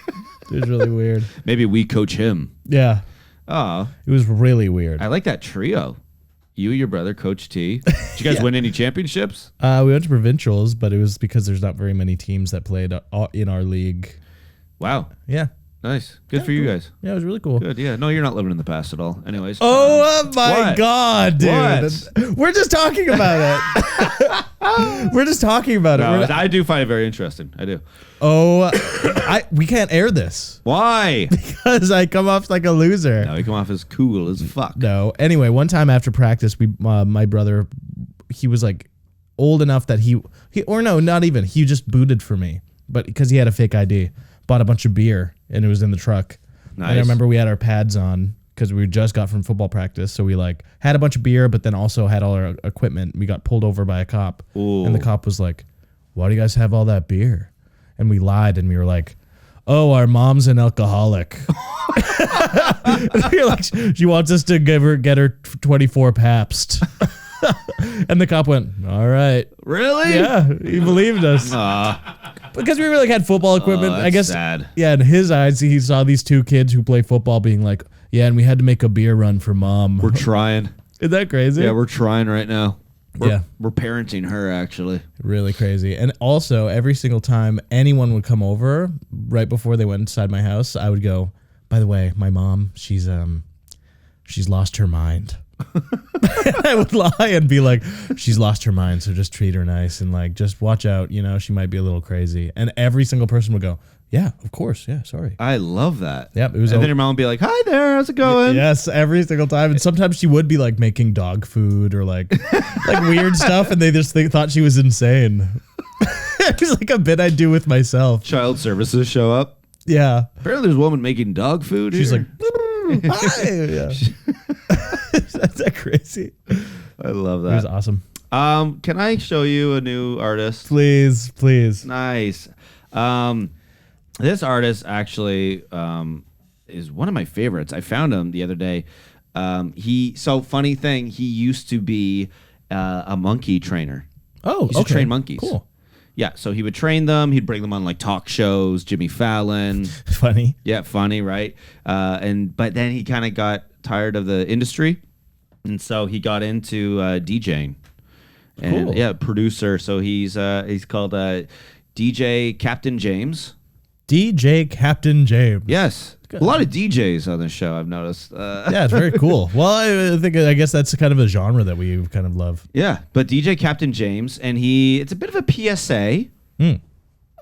was really weird. Maybe we coach him. Yeah. Oh. It was really weird. I like that trio. You, your brother, Coach T. Did you guys win any championships? We went to provincials, but it was because there's not very many teams that played in our league. Wow. Yeah. Nice. Good for you guys. Yeah, it was really cool. Good. Yeah. No, you're not living in the past at all. Anyways. Oh my What? God, dude. What? We're just talking about it. We're just talking about No, it. I do find it very interesting. I do. We can't air this Why? because I come off like a loser. No, you come off as cool as fuck. No. Anyway, one time after practice, my brother, he was like old enough that he not even. He just booted for me, but because he had a fake ID, bought a bunch of beer and it was in the truck. Nice. And I remember we had our pads on because we just got from football practice, so we like had a bunch of beer, but then also had all our equipment. We got pulled over by a cop, and the cop was like, "Why do you guys have all that beer?" And we lied, and we were like, "Oh, our mom's an alcoholic." You're like, she wants us to get her 24 Pabst. And the cop went, "All right." Really? Yeah, he believed us. Because we really had football equipment. That's I guess. sad. Yeah, in his eyes, he saw these two kids who play football being like, "Yeah, and we had to make a beer run for mom." We're trying. Is that crazy? Yeah, we're trying right now. Yeah. We're parenting her, actually. Really crazy. And also, every single time anyone would come over, right before they went inside my house, I would go, "By the way, my mom, she's lost her mind." I would lie and be like, "She's lost her mind, so just treat her nice and like just watch out, she might be a little crazy." And every single person would go, "Yeah, of course, yeah, sorry." I love that. Yep, it was. And then your mom would be like, "Hi there, how's it going?" Yes, every single time. And sometimes she would be like making dog food or like weird stuff, and they just thought she was insane. It was like a bit I do with myself. Child services show up. Yeah. Apparently, there's a woman making dog food. She's here. like, "Hi." Yeah. That's that crazy. I love It was that. awesome. Can I show you a new artist? Please. Nice. This artist actually is one of my favorites. I found him the other day. Funny thing, he used to be a monkey trainer. Oh, He used to train monkeys. Cool. Yeah, so he would train them. He'd bring them on like talk shows, Jimmy Fallon. Funny. Yeah, funny, right? But then he kind of got tired of the industry, and so he got into DJing. And Cool. yeah, producer. So he's called DJ Captain James. DJ Captain James. Yes, Good. a lot of DJs on this show. I've noticed. Yeah, it's very cool. Well, I guess that's kind of a genre that we kind of love. Yeah, but DJ Captain James, and it's a bit of a PSA,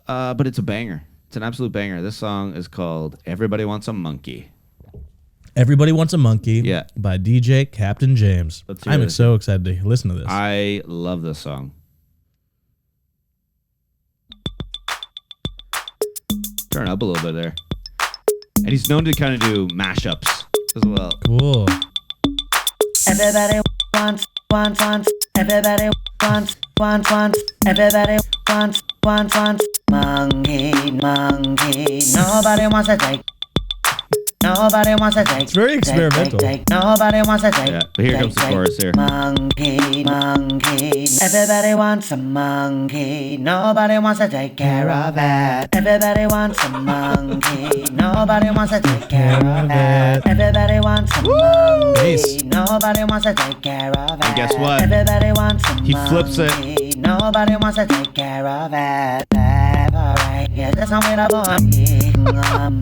but it's a banger. It's an absolute banger. This song is called "Everybody Wants a Monkey." Everybody Wants a Monkey. Yeah. By DJ Captain James. Let's hear I'm it. so excited to listen to this. I love this song. Turn up a little bit there. And he's known to kind of do mashups as well. Cool. Everybody wants, everybody wants, Everybody wants monkey. Nobody wants to take. Nobody wants to take. It's very experimental. Nobody wants to take. Yeah, but here comes the chorus here. Monkey. Everybody wants a monkey. Nobody wants to take care of it. Everybody wants a monkey. Nobody wants to take care of it. Everybody wants a monkey. Bass. Nobody wants to take care of it. And guess what? Everybody wants a He flips it. monkey. Nobody wants to take care of it. Alright, yeah, that's not what I want.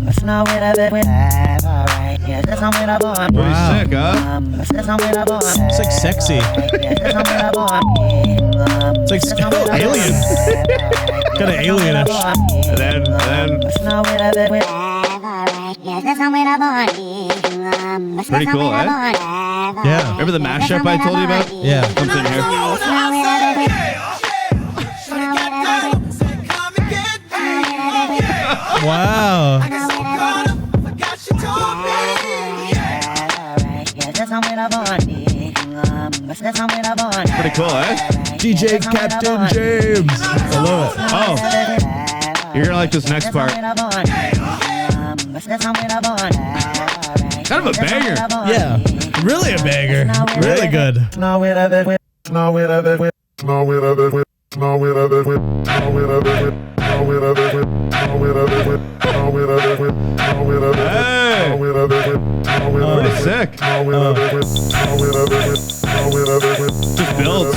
That's not what I did with. Alright, yeah, that's not what I want. Pretty Wow. sick, huh? That's not what I want. It's like sexy. Yeah, that's not what I want. It's like alien. Kind of alienish. And then That's not what I did with. pretty cool, eh? Yeah. Remember the mashup I told you about? Yeah. Comes in here. Wow. Pretty cool, eh? DJ Captain James. I love it. Oh, you're gonna like this next part. Kind of a banger. Yeah. Really a banger. Really good. Hey, pretty sick. Just builds.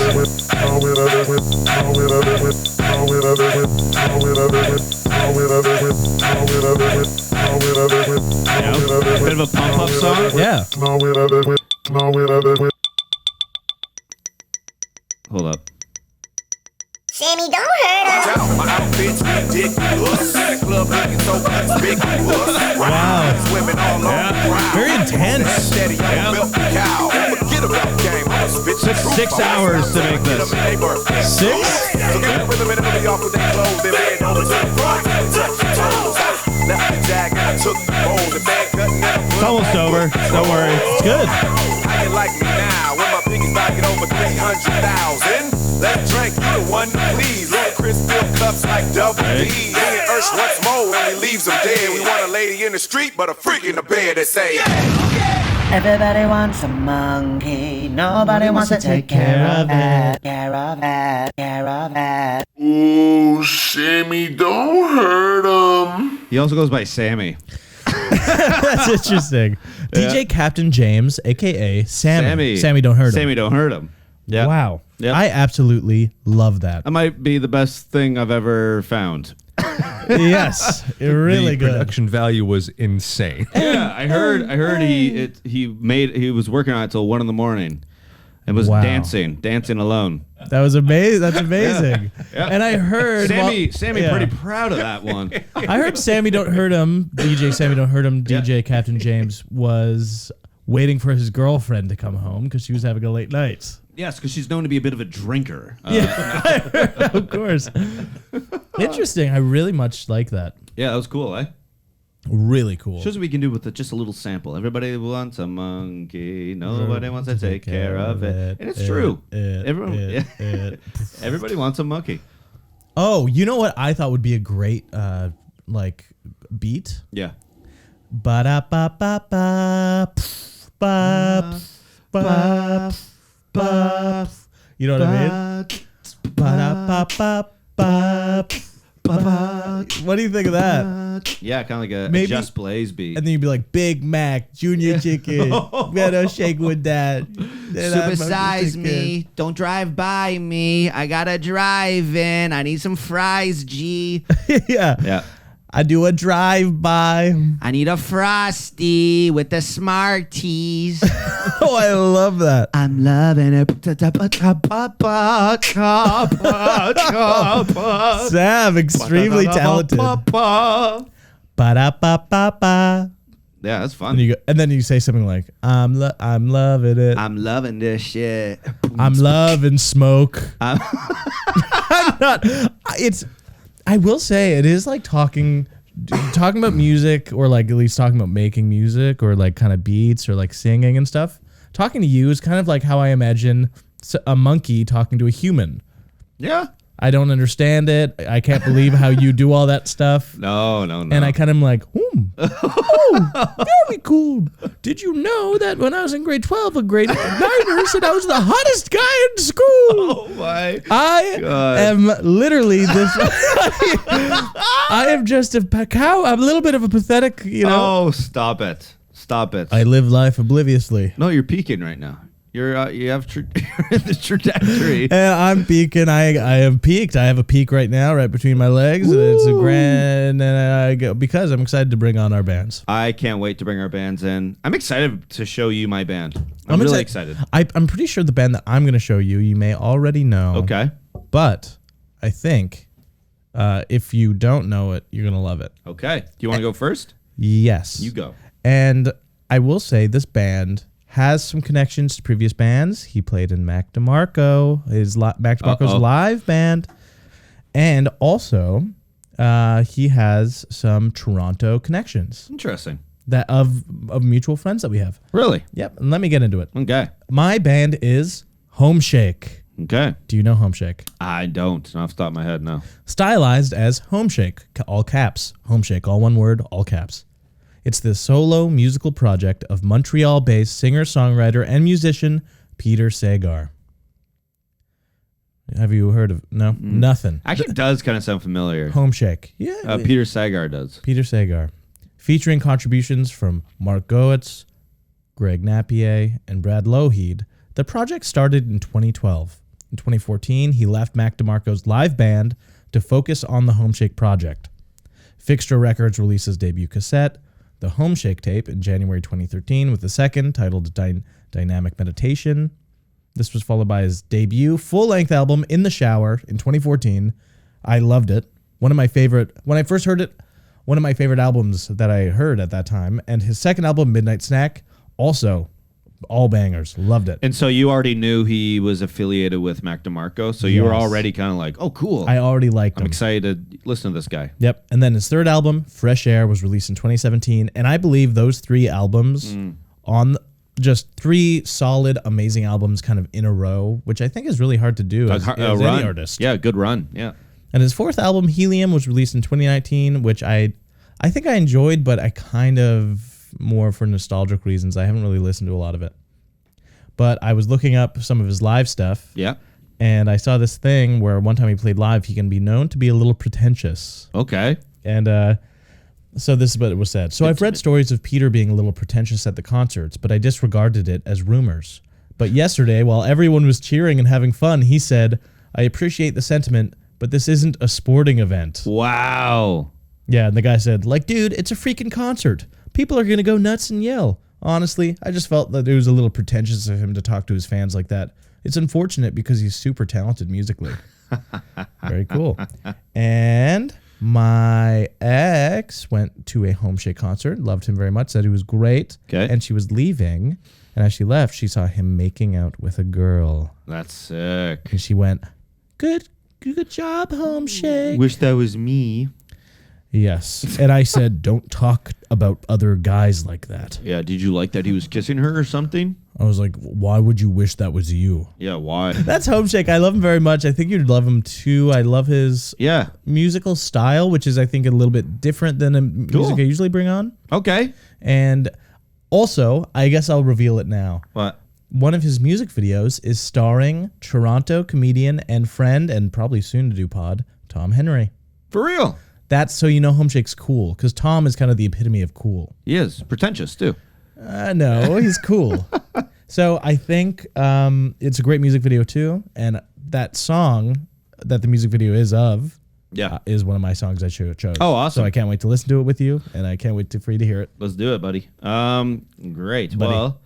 Bit of a pump up song. Yeah. Hold up. Sammy, don't hurt us. My outfit's ridiculous. The club looking so conspicuous. Wow. Women all on the ground. Very intense. Steady on milk cow. Forget about game. I'm a spit. Took 6 hours to make this. 6? So get the rhythm and it'll be off with their clothes. They bend over to the front. Touch your toes. I left the jag and I took the roll. The bag cutting and It's almost over. Don't worry. It's good. How you like me now? When my piggy's back it over 300,000. Let's drink, you the one to please. Little Chris fill cups like double D. Me and Ursh once more when we leaves them dead. We want a lady in the street, but a freak in the bed that say, Everybody wants a monkey. Nobody wants to take care of it. ooh, Sammy, don't hurt him. He also goes by Sammy. That's interesting. DJ Captain James, aka Sammy. Sammy. Don't hurt him. Sammy don't hurt him. Yeah. Wow. Yep. I absolutely love that. That might be the best thing I've ever found. Yes. Really The good. production value was insane. Yeah, I heard he was working on it till 1 a.m. and was Wow. dancing alone. That was amazing. That's amazing. Yeah. And I heard Sammy yeah. pretty proud of that one. I heard Sammy Don't Hurt Him, DJ Sammy Don't Hurt Him, DJ Captain James was waiting for his girlfriend to come home because she was having a late night. Yes, because she's known to be a bit of a drinker. Yeah, of course. Interesting. I really much like that. Yeah, that was cool, eh? Really cool. Shows what we can do with just a little sample. Everybody wants a monkey. Nobody wants to take care of it. And it's true. Everyone, everybody wants a monkey. Oh, you know what I thought would be a great beat? Yeah. Ba da ba ba ba ba ba ba. You know what I mean? Ba da ba ba ba ba. What do you think of that? Yeah, kind of like a Maybe- Just Blaze beat. And then you'd be like, Big Mac, Junior Chicken, better shake with that. Supersize me. Don't drive by me. I gotta drive in. I need some fries, G. Yeah. Yeah. I do a drive-by. I need a Frosty with the Smarties. Oh, I love that. I'm loving it. Sam, extremely talented. Ba-da-ba-ba-ba. Yeah, that's fun. And you go, and then you say something like, I'm loving it. I'm loving this shit. I'm loving smoke. I'm- I'm not. I will say it is like talking about music, or like at least talking about making music, or like kind of beats, or like singing and stuff. Talking to you is kind of like how I imagine a monkey talking to a human. Yeah. I don't understand it. I can't believe how you do all that stuff. No. And I kind of am like, oh, very cool. Did you know that when I was in grade 12, a grade 9er said I was the hottest guy in school? Oh my I God. am literally this. I am just a cow. I'm a little bit of a pathetic, Oh, stop it. Stop it. I live life obliviously. No, you're peaking right now. You're you're in the trajectory. And I'm peaking. I am peaked. I have a peak right now, right between my legs. And it's a grand. And I go because I'm excited to bring on our bands. I can't wait to bring our bands in. I'm excited to show you my band. I'm really excited. I'm pretty sure the band that I'm going to show you, you may already know. Okay. But I think if you don't know it, you're going to love it. Okay. Do you want to go first? Yes. You go. And I will say this band has some connections to previous bands. He played in Mac DeMarco, Mac DeMarco's live band. And also, he has some Toronto connections Interesting. that of mutual friends that we have. Really? Yep. And let me get into it. Okay. My band is HOMESHAKE. Okay. Do you know HOMESHAKE? I don't. Not off the top of my head, no. Stylized as HOMESHAKE, all caps. HOMESHAKE, all one word, all caps. It's the solo musical project of Montreal-based singer-songwriter and musician Peter Sagar. Have you heard of? No, nothing. Actually, it does kind of sound familiar. HOMESHAKE, yeah. Peter Sagar does. Peter Sagar, featuring contributions from Mark Goetz, Greg Napier, and Brad Lougheed. The project started in 2012. In 2014, he left Mac DeMarco's live band to focus on the HOMESHAKE project. Fixture Records released his debut cassette, the HOMESHAKE tape, in January 2013 with the second, titled Dynamic Meditation. This was followed by his debut full-length album, In the Shower, in 2014. I loved it. When I first heard it, one of my favorite albums that I heard at that time. And his second album, Midnight Snack, also all bangers. Loved it. And so you already knew he was affiliated with Mac DeMarco, so you were already kind of like, oh, cool. I already liked him. I'm excited to listen to this guy. Yep. And then his third album, Fresh Air, was released in 2017. And I believe those three albums on just three solid, amazing albums kind of in a row, which I think is really hard to do as any artist. Yeah, good run. Yeah. And his fourth album, Helium, was released in 2019, which I think I enjoyed, but I kind of, more for nostalgic reasons, I haven't really listened to a lot of it. But I was looking up some of his live stuff. Yeah. And I saw this thing where one time he played live, he can be known to be a little pretentious. Okay. And so this is what it was said. So I've read stories of Peter being a little pretentious at the concerts, but I disregarded it as rumors. But yesterday, while everyone was cheering and having fun, he said, I appreciate the sentiment, but this isn't a sporting event. Wow. Yeah, and the guy said, like, dude, it's a freaking concert. People are going to go nuts and yell. Honestly, I just felt that it was a little pretentious of him to talk to his fans like that. It's unfortunate because he's super talented musically. Very cool. And my ex went to a HOMESHAKE concert, loved him very much, said he was great. Okay. And she was leaving, and as she left, she saw him making out with a girl. That's sick. And she went, good job, HOMESHAKE. Wish that was me. Yes. And I said, don't talk about other guys like that. Yeah, did you like that he was kissing her or something? I was like, why would you wish that was you? Yeah, why? That's HOMESHAKE. I love him very much. I think you'd love him too. I love his musical style, which is, I think, a little bit different than the music I usually bring on. Okay. And also, I guess I'll reveal it now. What? One of his music videos is starring Toronto comedian and friend, and probably soon to do pod, Tom Henry. For real? That's so you know HOMESHAKE's cool, because Tom is kind of the epitome of cool. He is. Pretentious, too. No, he's cool. So I think it's a great music video, too. And that song that the music video is of is one of my songs I chose. Oh, awesome. So I can't wait to listen to it with you, and I can't wait for you to hear it. Let's do it, buddy. Great. Buddy. Well,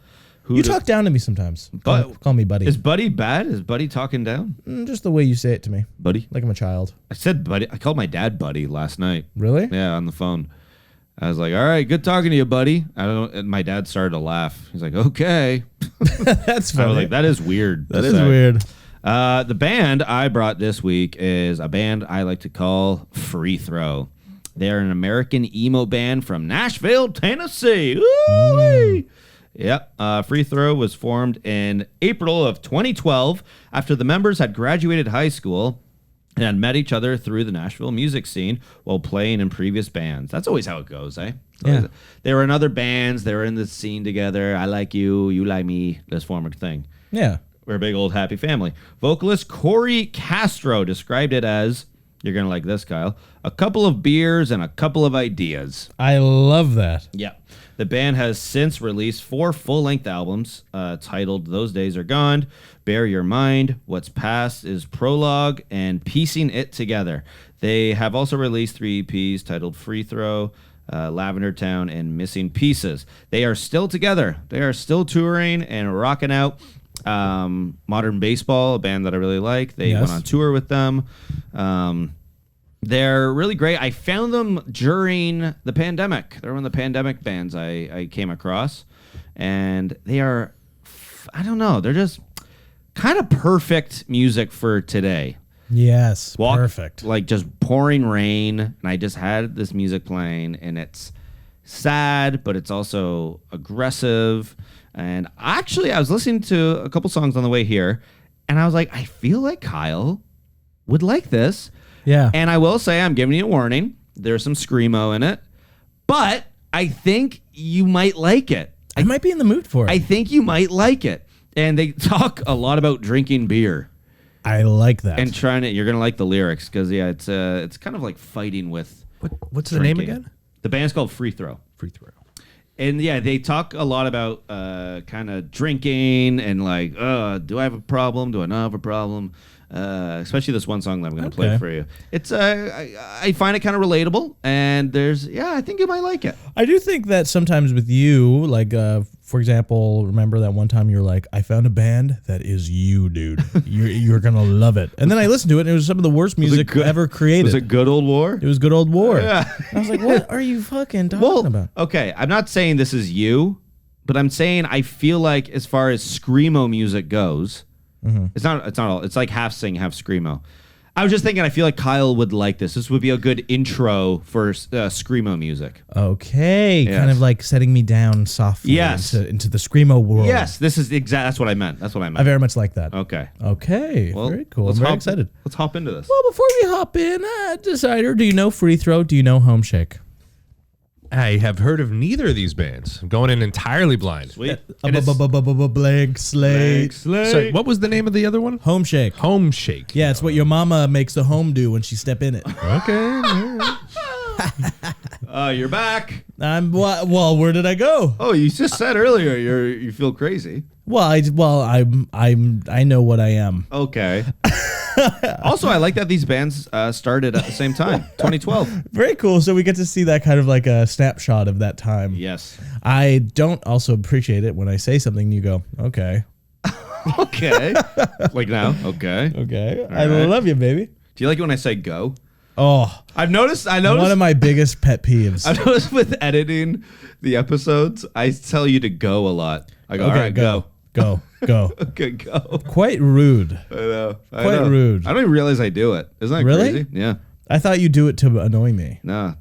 you talk down to me sometimes. Call me buddy. Is buddy bad? Is buddy talking down? Just the way you say it to me. Buddy? Like I'm a child. I said buddy. I called my dad buddy last night. Really? Yeah, on the phone. I was like, all right, good talking to you, buddy. I don't. And my dad started to laugh. He's like, okay. That's funny. I was like, that is weird. That is weird. The band I brought this week is a band I like to call Free Throw. They're an American emo band from Nashville, Tennessee. Ooh-wee. Yep. Free Throw was formed in April of 2012 after the members had graduated high school and met each other through the Nashville music scene while playing in previous bands. That's always how it goes, eh? Yeah. They were in other bands. They were in the scene together. I like you. You like me. This form of thing. Yeah. We're a big old happy family. Vocalist Corey Castro described it as, you're going to like this, Kyle, a couple of beers and a couple of ideas. I love that. Yeah. The band has since released 4 full-length albums titled Those Days Are Gone, Bear Your Mind, What's Past is Prologue, and Piecing It Together. They have also released 3 EPs titled Free Throw, Lavender Town, and Missing Pieces. They are still together. They are still touring and rocking out. Modern Baseball, a band that I really like. They went on tour with them. They're really great. I found them during the pandemic. They're one of the pandemic bands I came across. And they are, I don't know, they're just kind of perfect music for today. Yes, perfect. Like just pouring rain. And I just had this music playing, and it's sad, but it's also aggressive. And actually, I was listening to a couple songs on the way here, and I was like, I feel like Kyle would like this. Yeah. And I will say, I'm giving you a warning. There's some screamo in it, but I think you might like it. I might be in the mood for it. I think you might like it. And they talk a lot about drinking beer. I like that. And trying it. You're going to like the lyrics because, yeah, it's kind of like fighting with What's the drinking. name again? The band's called Free Throw. Free Throw. And yeah, they talk a lot about kind of drinking and like, do I have a problem? Do I not have a problem? Especially this one song that I'm going to play for you. It's I find it kind of relatable, and I think you might like it. I do think that sometimes with you, like, for example, remember that one time you were like, I found a band that is you, dude. You're going to love it. And then I listened to it, and it was some of the worst music ever created. Was it Good Old War? It was Good Old War. Yeah. I was like, what are you fucking talking about? Okay, I'm not saying this is you, but I'm saying I feel like as far as screamo music goes, it's not all. It's like half sing, half screamo. I was just thinking, I feel like Kyle would like this. This would be a good intro for screamo music. Okay, kind of like setting me down softly into the screamo world. Yes, this is that's what I meant. I very much like that. Okay. Well, very cool. I'm very excited. Let's hop into this. Well, before we hop in, Decider, do you know Free Throw? Do you know Homeshake? I have heard of neither of these bands. I'm going in entirely blind. Sweet. Blank slate. So, what was the name of the other one? Homeshake. Homeshake. Yeah, it's what your mama makes the home do when she step in it. Okay. You're back. Well, where did I go? Oh, you just said earlier you feel crazy. I know what I am. Okay. Also, I like that these bands started at the same time, 2012. Very cool. So we get to see that kind of like a snapshot of that time. Yes. I don't also appreciate it when I say something and you go, okay. Okay. Like now. Okay. Okay. All I right. love you, baby. Do you like it when I say go? Oh, I've noticed. one of my biggest pet peeves. I've noticed with editing the episodes, I tell you to go a lot. I go, all right, go. Go. Okay, go. Quite rude. I know. Quite rude. I don't even realize I do it. Isn't that Really? crazy? Yeah. I thought you do it to annoy me. No,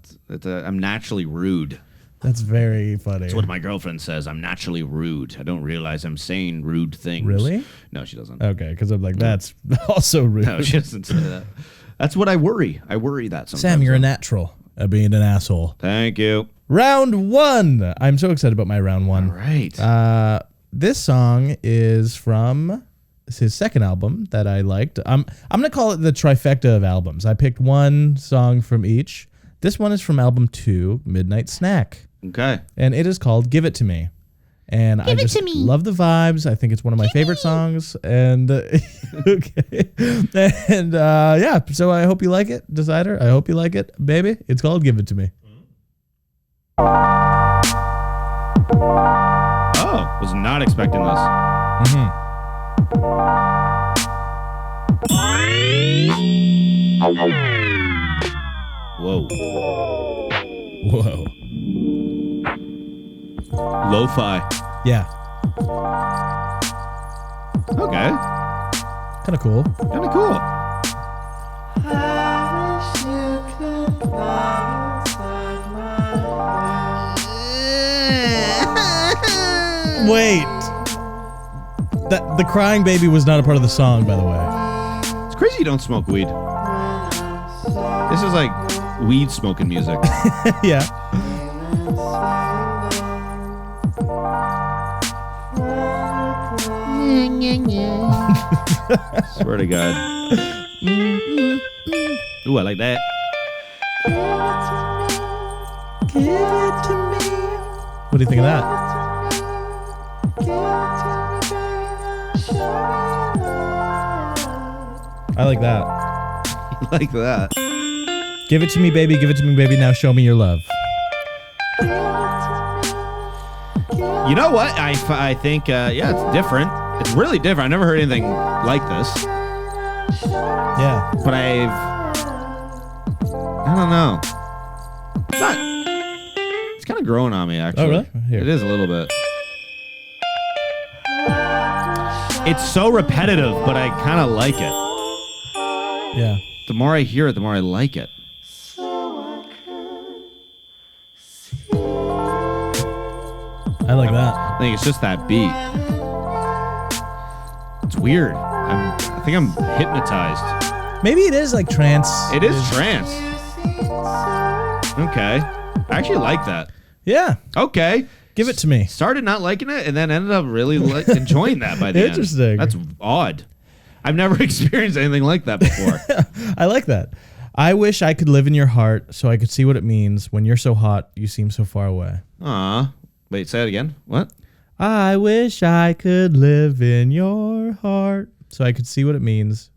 I'm naturally rude. That's very funny. That's what my girlfriend says. I'm naturally rude. I don't realize I'm saying rude things. Really? No, she doesn't. Okay, because I'm like, that's also rude. No, she doesn't say that. That's what I worry. I worry that sometimes. Sam, you're a natural at being an asshole. Thank you. Round 1. I'm so excited about my round 1. All right. This song is from his second album that I liked. I'm going to call it the trifecta of albums. I picked one song from each. This one is from album 2, Midnight Snack. Okay. And it is called Give It To Me. And I just love the vibes. I think it's one of my favorite songs. And okay. And yeah, so I hope you like it, Decider. I hope you like it, baby. It's called Give It To Me. Oh, was not expecting this. Whoa. Lo-fi. Yeah. Okay. Kind of cool. Kind of cool. Wait. The crying baby was not a part of the song, by the way. It's crazy you don't smoke weed. This is like weed smoking music. Yeah. Swear to God. Ooh, I like that. Give it to me. What do you think of that? I like that. Like that. Give it to me, baby. Give it to me, baby. Now show me your love. You know what? I think, yeah, it's different. It's really different. I've never heard anything like this. Yeah. But I don't know. It's kind of growing on me, actually. Oh, really? Here. It is a little bit. It's so repetitive, but I kind of like it. Yeah. The more I hear it, the more I like it. I like that. I think it's just that beat. It's weird. I think I'm hypnotized. Maybe it is like trance. It is trance. Okay. I actually like that. Yeah. Okay. Give it to me. Started not liking it and then ended up really enjoying that by the end. Interesting. That's odd. I've never experienced anything like that before. I like that. I wish I could live in your heart so I could see what it means. When you're so hot, you seem so far away. Aw. Wait, say it again. What? I wish I could live in your heart so I could see what it means.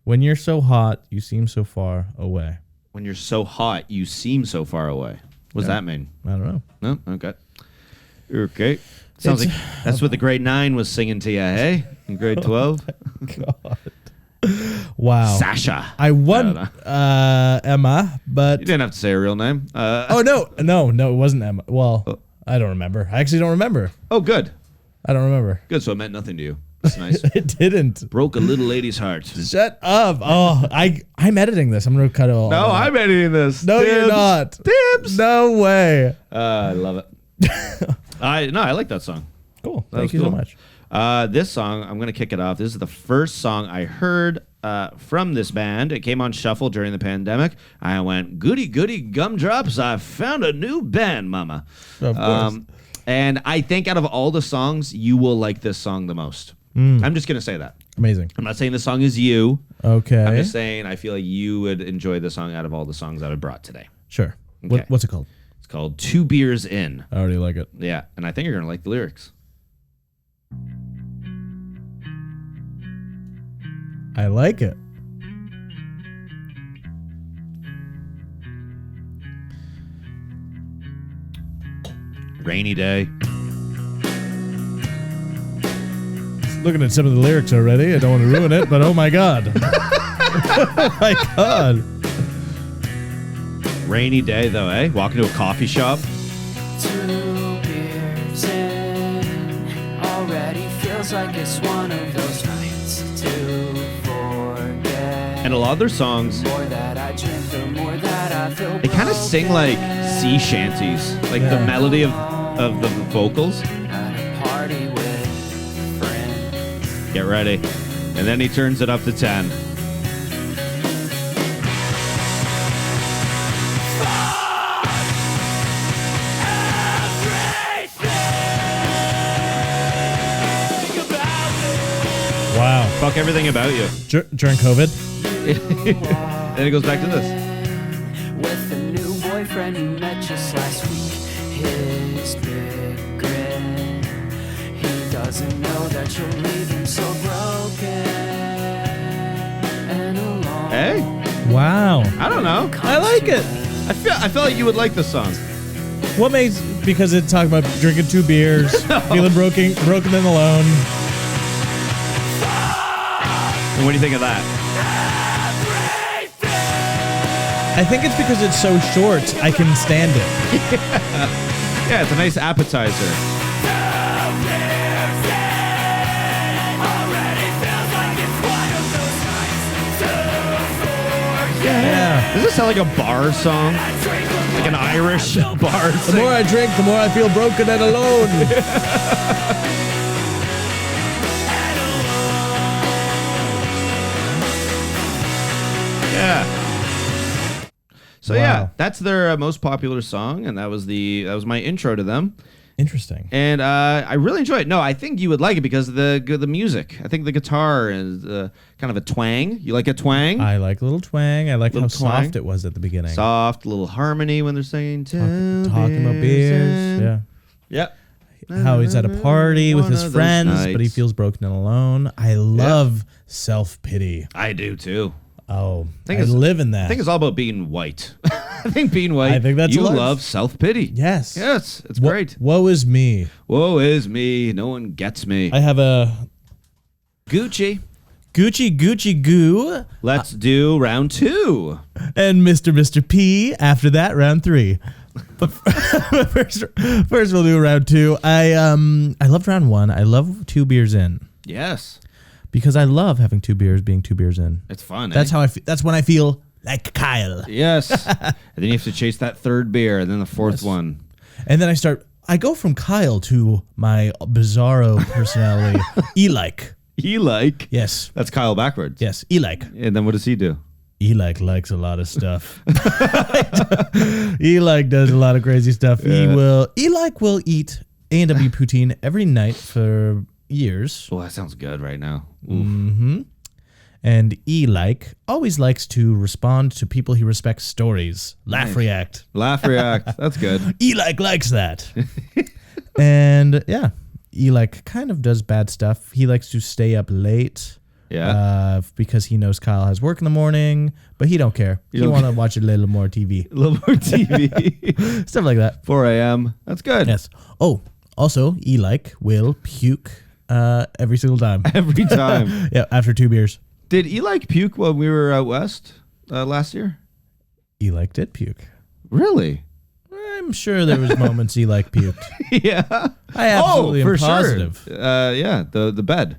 When you're so hot, you seem so far away. When you're so hot, you seem so far away. What does that mean? I don't know. No? Okay. Okay. Sounds like that's what the grade 9 was singing to you, hey? In grade 12? God. Wow. Sasha. I won Emma, but... You didn't have to say her real name. Oh, no, it wasn't Emma. Well, I don't remember. I actually don't remember. Oh, good. I don't remember. Good, so it meant nothing to you. That's nice. It didn't. Broke a little lady's heart. Shut up. Oh, I'm editing this. I'm going to cut it all. No, I'm editing this. No, Dibs. you're not. Dibs. No way. I love it. I like that song. Cool. That Thank was you so cool. much. This song, I'm going to kick it off. This is the first song I heard from this band. It came on shuffle during the pandemic. I went, goody, goody, gumdrops. I found a new band, mama. Of course. And I think out of all the songs, you will like this song the most. I'm just going to say that. Amazing. I'm not saying the song is you. Okay. I'm just saying I feel like you would enjoy the song out of all the songs that I brought today. Sure. Okay. What's it called? It's called 2 Beers In. I already like it. Yeah, and I think you're going to like the lyrics. I like it. Rainy day. Looking at some of the lyrics already. I don't want to ruin it, but oh my God. Oh my God. Rainy day, though, eh? Walking to a coffee shop. 2 beers in, already feels like it's one of those nights to forget. And a lot of their songs, The more that I drink, the more that I feel they kind of sing like sea shanties. Like the melody of the vocals. at a party with friends. Get ready. And then he turns it up to 10. Wow. Fuck everything about you. During COVID? Then it goes back to this. With a new boyfriend you met just last week. His big grin. He doesn't know that you'll leave him so broken and alone. Hey? Wow. I don't know. I like it. I feel like you would like this song. What makes... Because it talked about drinking 2 beers, feeling broken and alone. And what do you think of that? I think it's because it's so short, I can stand it. Yeah, it's a nice appetizer. Yeah. Does this sound like a bar song? Like an Irish bar The song? more I drink, the more I feel broken and alone. Yeah. So Wow. yeah, that's their most popular song, and that was my intro to them. Interesting. And I really enjoy it. No, I think you would like it because of the music. I think the guitar is kind of a twang. You like a twang? I like a little twang. I like how Little twang. soft it was at the beginning. Soft, little harmony when they're singing. Talking about beers. Yeah. Yep. How he's at a party with One his of those friends, but he nights. feels broken and alone. I love self-pity. I do too. Oh, think I it's- live in that. I think it's all about being white. I think being white. I think that's you life. love self-pity. Yes. Yes, it's Wo- great. Woe is me. Woe is me. No one gets me. I have a Gucci. Gucci Goo Let's do round 2. and Mr. P after that, round 3. But first we'll do round 2. I loved round 1. I love 2 beers in Yes. because I love having 2 beers being 2 beers in. It's fun. That's eh? how that's when I feel like Kyle. Yes. And then you have to chase that third beer and then the fourth one. And then I go from Kyle to my bizarro personality, Elike. Elike. Yes. That's Kyle backwards. Yes, Elike. And then what does he do? Elike likes a lot of stuff. Elike does a lot of crazy stuff. Elike will eat A&W poutine every night for years. Oh, that sounds good right now. Mm-hmm. And Elike always likes to respond to people he respects stories. Laugh, react. Laugh, react. That's good. Elike likes that. And yeah, Elike kind of does bad stuff. He likes to stay up late. Yeah. Because he knows Kyle has work in the morning, but he don't care. He don't want to watch a little more TV. A little more TV. Stuff like that. 4 a.m. That's good. Yes. Oh, also, Elike will puke every single time. Every time. Yeah, after 2 beers. Did Elike puke when we were out west last year? Elike did puke. Really? I'm sure there was moments Elike puked. Yeah. I absolutely am positive. Sure. Yeah, the bed.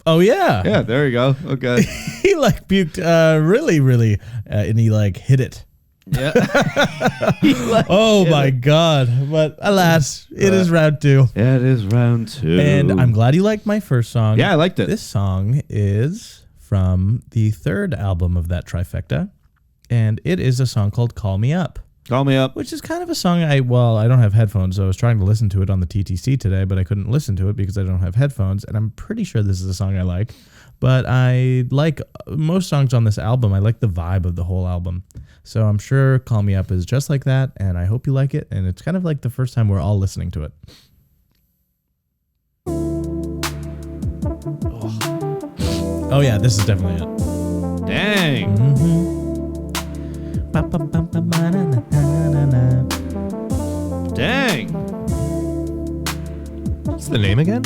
Oh, yeah. Yeah, there you go. Okay. Elike puked really, and Elike hit it. Yeah. Oh, my God. But alas, it is round 2. Yeah, it is round 2. And I'm glad you liked my first song. Yeah, I liked it. This song is from the 3rd album of that trifecta, and it is a song called Call Me Up, Call me up. which is kind of a song I don't have headphones, so I was trying to listen to it on the TTC today, but I couldn't listen to it because I don't have headphones, and I'm pretty sure this is a song I like. But I like most songs on this album. I like the vibe of the whole album. So I'm sure Call Me Up is just like that, and I hope you like it. And it's kind of like the first time we're all listening to it. Oh yeah, this is definitely it. Dang. Dang. What's the name again?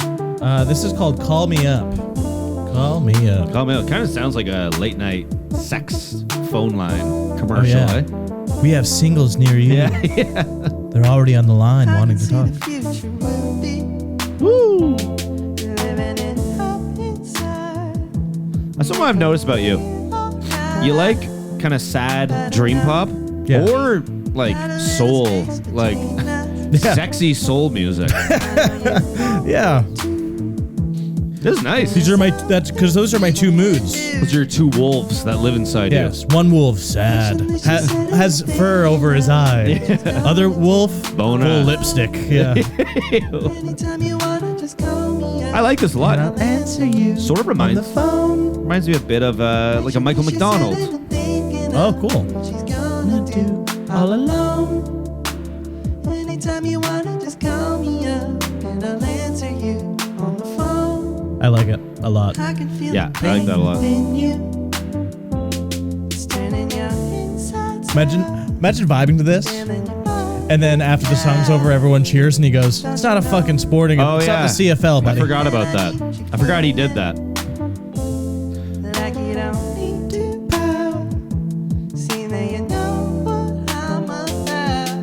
This is called Call Me Up. Call Me Up. Call me up. Kind of sounds like a late night sex phone line commercial, yeah. eh? We have singles near you. Yeah, yeah. They're already on the line wanting to talk. Woo. That's something I've noticed about you. You like kind of sad dream pop, Yeah. or like soul, like sexy soul music. Yeah. This is nice. Those are my 2 moods. Those are your 2 wolves that live inside Yes, one wolf sad, has fur over his eye. Other wolf Boner. full lipstick. Yeah. you. I like this a lot. Sort of reminds me a bit of like a Michael McDonald. Oh, cool. All alone. Anytime you wanna just call me up and I'll answer you on the phone. I like it a lot. I can feel Yeah, the I like that a lot. pain in you. It's turning your insides Imagine vibing to this, and then you know and then after the song's over, everyone cheers, and he goes, "It's not a fucking sporting. Oh, it's yeah. not the CFL, I buddy." forgot about that. I forgot he did that. like you don't need to pout. See that you know what I'm about.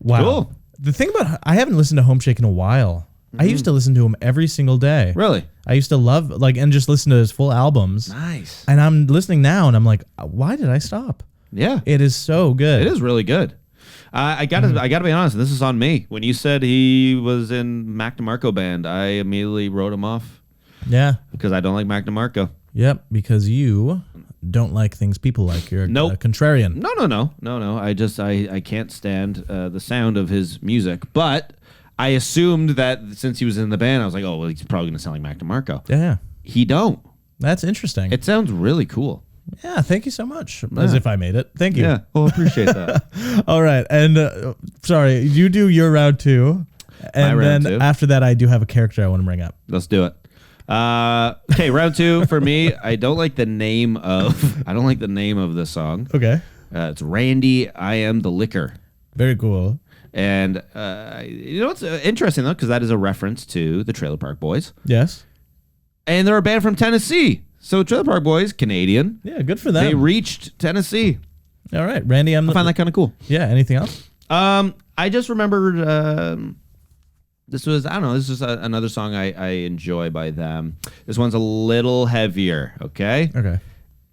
Wow. Cool. The thing about I haven't listened to HOMESHAKE in a while. I used to listen to him every single day. Really? I used to love and just listen to his full albums. Nice. And I'm listening now, and I'm like, why did I stop? Yeah. It is so good. It is really good. I gotta be honest. This is on me. When you said he was in Mac DeMarco band, I immediately wrote him off Yeah. because I don't like Mac DeMarco. Yep, because you don't like things people like. You're a contrarian. No. I can't stand the sound of his music. But I assumed that since he was in the band, I was like, oh, well, he's probably going to sound like Mac DeMarco. Yeah. He don't. That's interesting. It sounds really cool. Yeah, thank you so much. As if I made it. Thank you. Yeah, well, appreciate that. All right, and sorry, you do your round 2. And round then 2. after that, I do have a character I want to bring up. Let's do it. Okay, round 2 for me. I don't like the name of the song. Okay. It's Randy, I Am the Liquor. Very cool. And it's interesting though, because that is a reference to the Trailer Park Boys. Yes. And they're a band from Tennessee. So Trailer Park Boys, Canadian. Yeah, good for them. They reached Tennessee. All right, Randy, I find that kind of cool. Yeah. Anything else? I just remembered. This was another song I enjoy by them. This one's a little heavier, okay? Okay.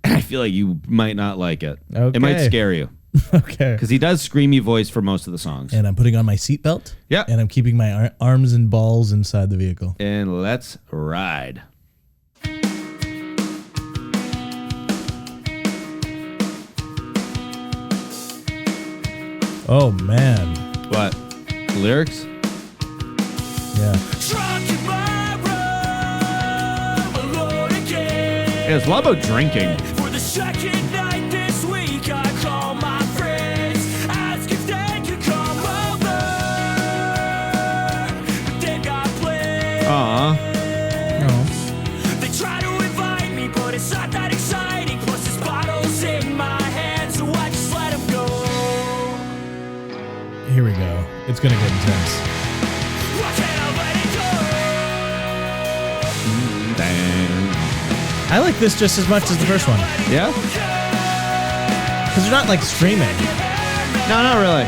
I feel like you might not like it. Okay. It might scare you. Okay. Because he does screamy voice for most of the songs. And I'm putting on my seatbelt. Yeah. And I'm keeping my arms and balls inside the vehicle. And let's ride. Oh, man. What? Lyrics? Yeah. Yeah, it's a lot about drinking. For the second night this week, I call my friends, ask if they could come over, but they got plans. Aw. Oh. They try to invite me, but it's not that exciting. Plus, this bottle's in my hand, so I just let them go. Here we go. It's going to get intense. Why can't I let it go? Dang. I like this just as much as the first one. Yeah? Because they're not like screaming. No, not really.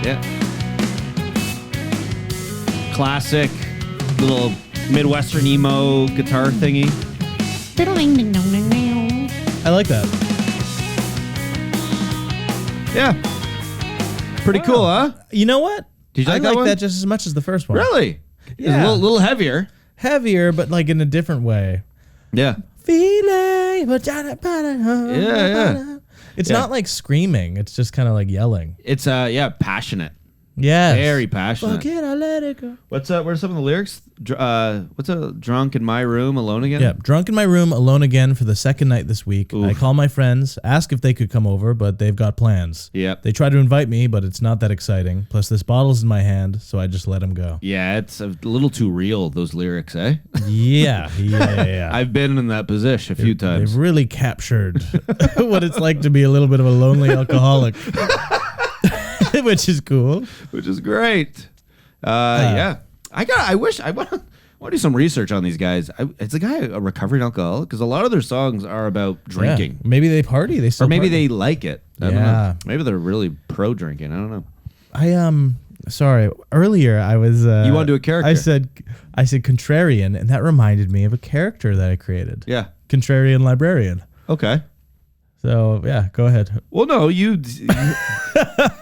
Yeah. Classic little Midwestern emo guitar thingy. I like that. Yeah. Pretty cool, huh? You know what? Did you like I that like one? that just as much as the first one. Really? Yeah. It's a little heavier. Heavier, but like in a different way. Yeah. Feeling. Yeah. It's Yeah. not like screaming. It's just kind of like yelling. It's passionate. Yes. Very passionate. Fuck it, I let it go. What's where's some of the lyrics? What's a drunk in my room alone again? Yeah, drunk in my room, alone again for the second night this week. Oof. I call my friends, ask if they could come over, but they've got plans. Yep. They try to invite me, but it's not that exciting. Plus, this bottle's in my hand, so I just let them go. Yeah, it's a little too real, those lyrics, eh? Yeah. I've been in that position a few times. They've really captured what it's like to be a little bit of a lonely alcoholic, which is cool. Which is great. Yeah. I wish I want to do some research on these guys. Is the guy a recovering alcoholic? Because a lot of their songs are about drinking. Yeah. Maybe they party. They still Or maybe party. they like it. I don't know. Maybe they're really pro drinking. I don't know. Sorry. Earlier I was You want to do a character? I said contrarian, and that reminded me of a character that I created. Yeah. Contrarian librarian. Okay. So yeah, go ahead. Well, no, you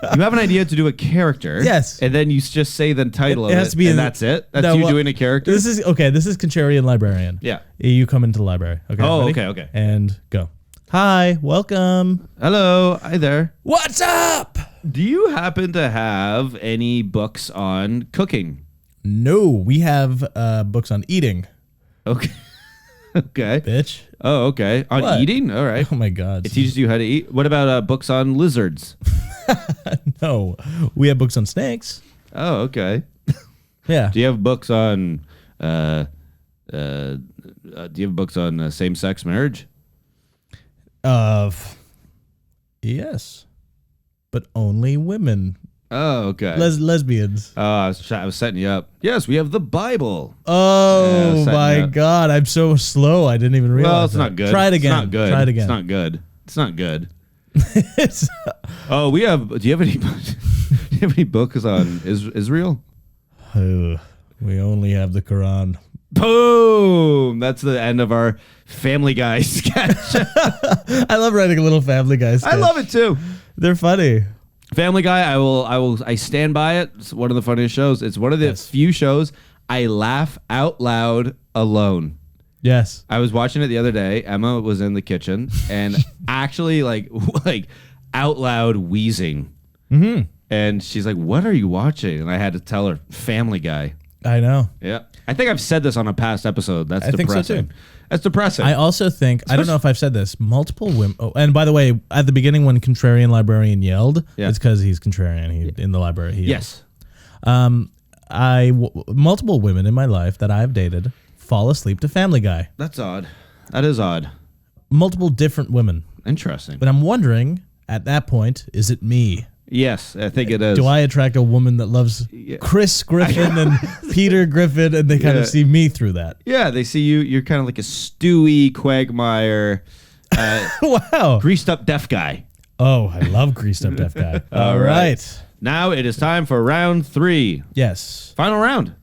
have an idea to do a character. Yes. And then you just say the title of it. Has to be and that's it? That's you doing a character? This is contrarian librarian. Yeah. You come into the library. Okay. Oh, ready? okay. And go. Hi, welcome. Hello. Hi there. What's up? Do you happen to have any books on cooking? No, we have books on eating. Okay. Okay. Bitch. Oh, okay. On What? eating? All right. Oh my God. It teaches you how to eat. What about books on lizards? No, we have books on snakes. Oh, okay. Yeah. Do you have books on same-sex marriage? Yes, but only women. Oh, okay. Lesbians. I was setting you up. Yes, we have the Bible. Oh Yeah, setting my you up. God, I'm so slow. I didn't even realize. Well, it's that. not good. Try it again. It's not good. Try it again. It's not good. It's not good. It's- Oh, we have. Do you have any? Do you have any books on Israel? Oh, we only have the Quran. Boom! That's the end of our Family Guy sketch. I love writing a little Family Guy sketch. I love it too. They're funny. Family Guy, I stand by it. It's one of the funniest shows. It's one of the few shows I laugh out loud alone. Yes. I was watching it the other day. Emma was in the kitchen and actually like out loud wheezing. Mm-hmm. And she's like, "What are you watching?" And I had to tell her, Family Guy. I know. Yeah. I think I've said this on a past episode. That's depressing. I think so too. That's depressing. I also think, I don't know if I've said this, multiple women. Oh, and by the way, at the beginning when Contrarian Librarian yelled, it's because he's contrarian. In the library, he yells. Multiple women in my life that I've dated fall asleep to Family Guy. That's odd. That is odd. Multiple different women. Interesting. But I'm wondering, at that point, is it me? Yes, I think it is. Do I attract a woman that loves Chris Griffin and Peter Griffin, and they kind of see me through that? Yeah, they see you. You're kind of like a Stewie Quagmire, wow, greased up deaf guy. Oh, I love greased up deaf guy. All right. Now it is time for round 3. Yes. Final round.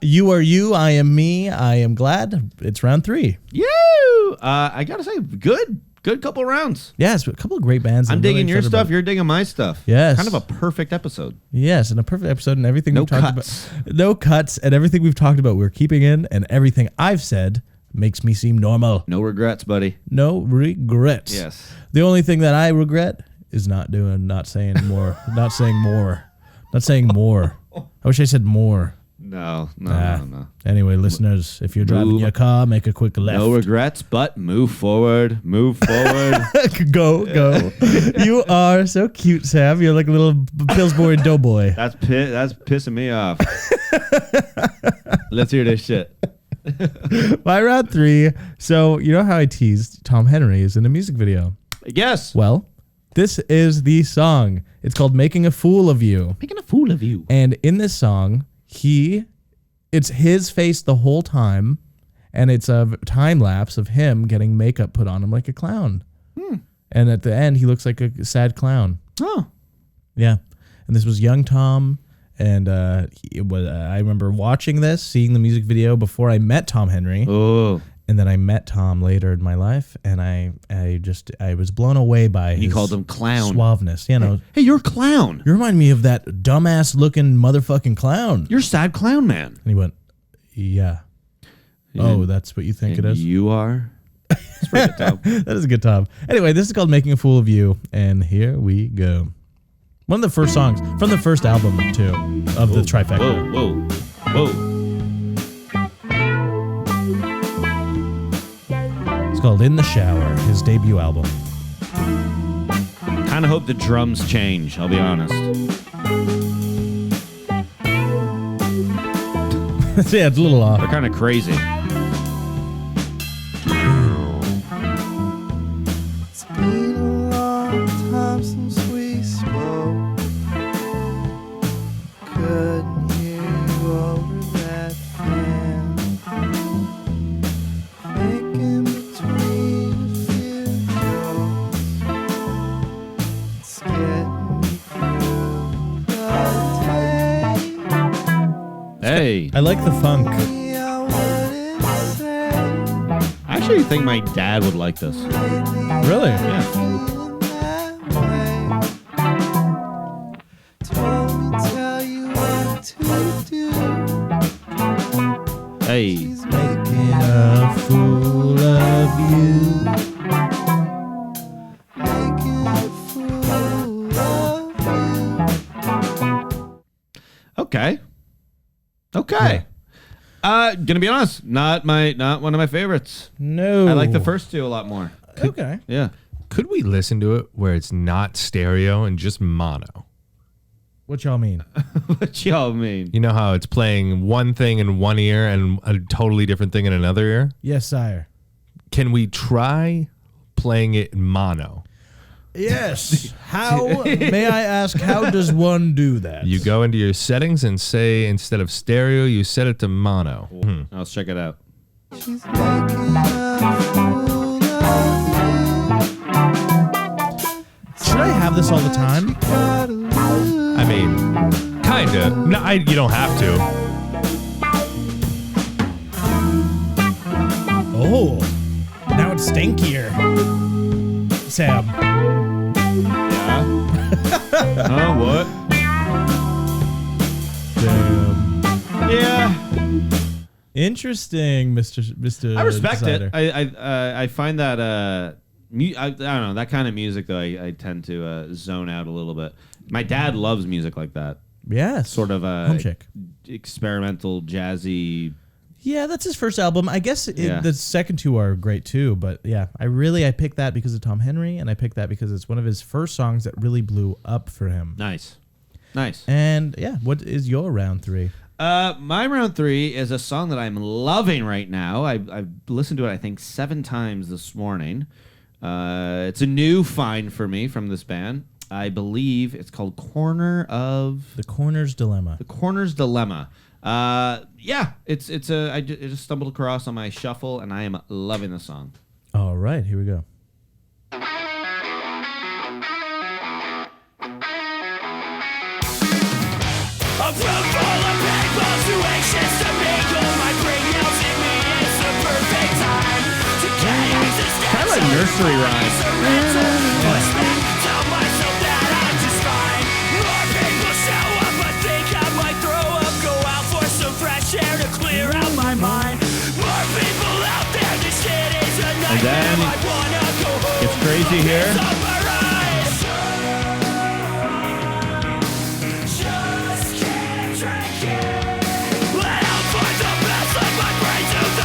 You are you, I am me, I am glad. It's round 3. You. I got to say, good couple rounds. Yes, a couple of great bands. I'm digging your stuff. You're digging my stuff. Yes. Kind of a perfect episode. Yes, and a perfect episode, and everything we've talked cuts. about. No cuts. And everything we've talked about, we're keeping in, and everything I've said makes me seem normal. No regrets, buddy. No regrets. Yes. The only thing that I regret is not saying more. not saying more. I wish I said more. No. Anyway, listeners, if you're driving your car, make a quick left. No regrets, but move forward. Go. You are so cute, Sam. You're like a little Pillsbury doughboy. That's pissing me off. Let's hear this shit. By round 3, so you know how I teased Tom Henry is in a music video? Yes. Well, this is the song. It's called Making a Fool of You. Making a fool of you. And in this song, it's his face the whole time, and it's a time lapse of him getting makeup put on him like a clown. And at the end, he looks like a sad clown. Oh. Yeah. And this was young Tom, and I remember watching this, seeing the music video before I met Tom Henry. Oh. And then I met Tom later in my life, and I was blown away by his called him clown suaveness. You know, hey, you're a clown. You remind me of that dumbass looking motherfucking clown. You're sad clown man. And he went, yeah. Oh, that's what you think it is? You are? That's pretty good, Tom. That is a good Tom. Anyway, this is called Making a Fool of You, and here we go. One of the first songs from the first album, too, of the trifecta. Whoa. It's called In the Shower, his debut album. Kind of hope the drums change, I'll be honest. Yeah, it's a little off. They're kind of crazy. It's been a long time since we spoke. Couldn't hear you over that fan. Thinking between a few jokes. It's getting me through the day. Hey. I like the funk. I actually think my dad would like this. Really? Yeah. Hey. He's making a fool of you. Making a fool of you. Okay. Gonna be honest, not one of my favorites. No. I like the first two a lot more. Okay. Yeah. Could we listen to it where it's not stereo and just mono? What y'all mean? What y'all mean? You know how it's playing one thing in one ear and a totally different thing in another ear? Yes, sire. Can we try playing it in mono? Yes. How, may I ask, how does one do that? You go into your settings and say, instead of stereo, you set it to mono. Let's check it out. She's making a fool of you. Should I have this all the time? I mean, kinda. No, you don't have to. Oh, now it's stinkier. Sam. Yeah. Oh, what? Damn. Yeah. Interesting, Mr. I respect Decider. it. I find that I don't know, that kind of music though. I tend to zone out a little bit. My dad loves music like that. Yes. Sort of HOMESHAKE. Experimental, jazzy. Yeah, that's his first album. I guess the second two are great too, but yeah, I picked that because of Tom Henry, and I picked that because it's one of his first songs that really blew up for him. Nice. And yeah, what is your round 3? My round 3 is a song that I'm loving right now. I've listened to it, I think, 7 times this morning. It's a new find for me from this band. I believe it's called The Corner's Dilemma. The Corner's Dilemma. Yeah, I just stumbled across on my shuffle, and I am loving the song. All right, here we go. A room full of people too anxious to mingle. My brain yells at me, it's the perfect time to get existential. Kind of like nursery rhyme. Push back, tell myself that I'm just fine. More people show up, I think I might throw up. Go out for some fresh air to clear out my mind. More people out there, this shit is a nightmare. And then I wanna go home. it's crazy here.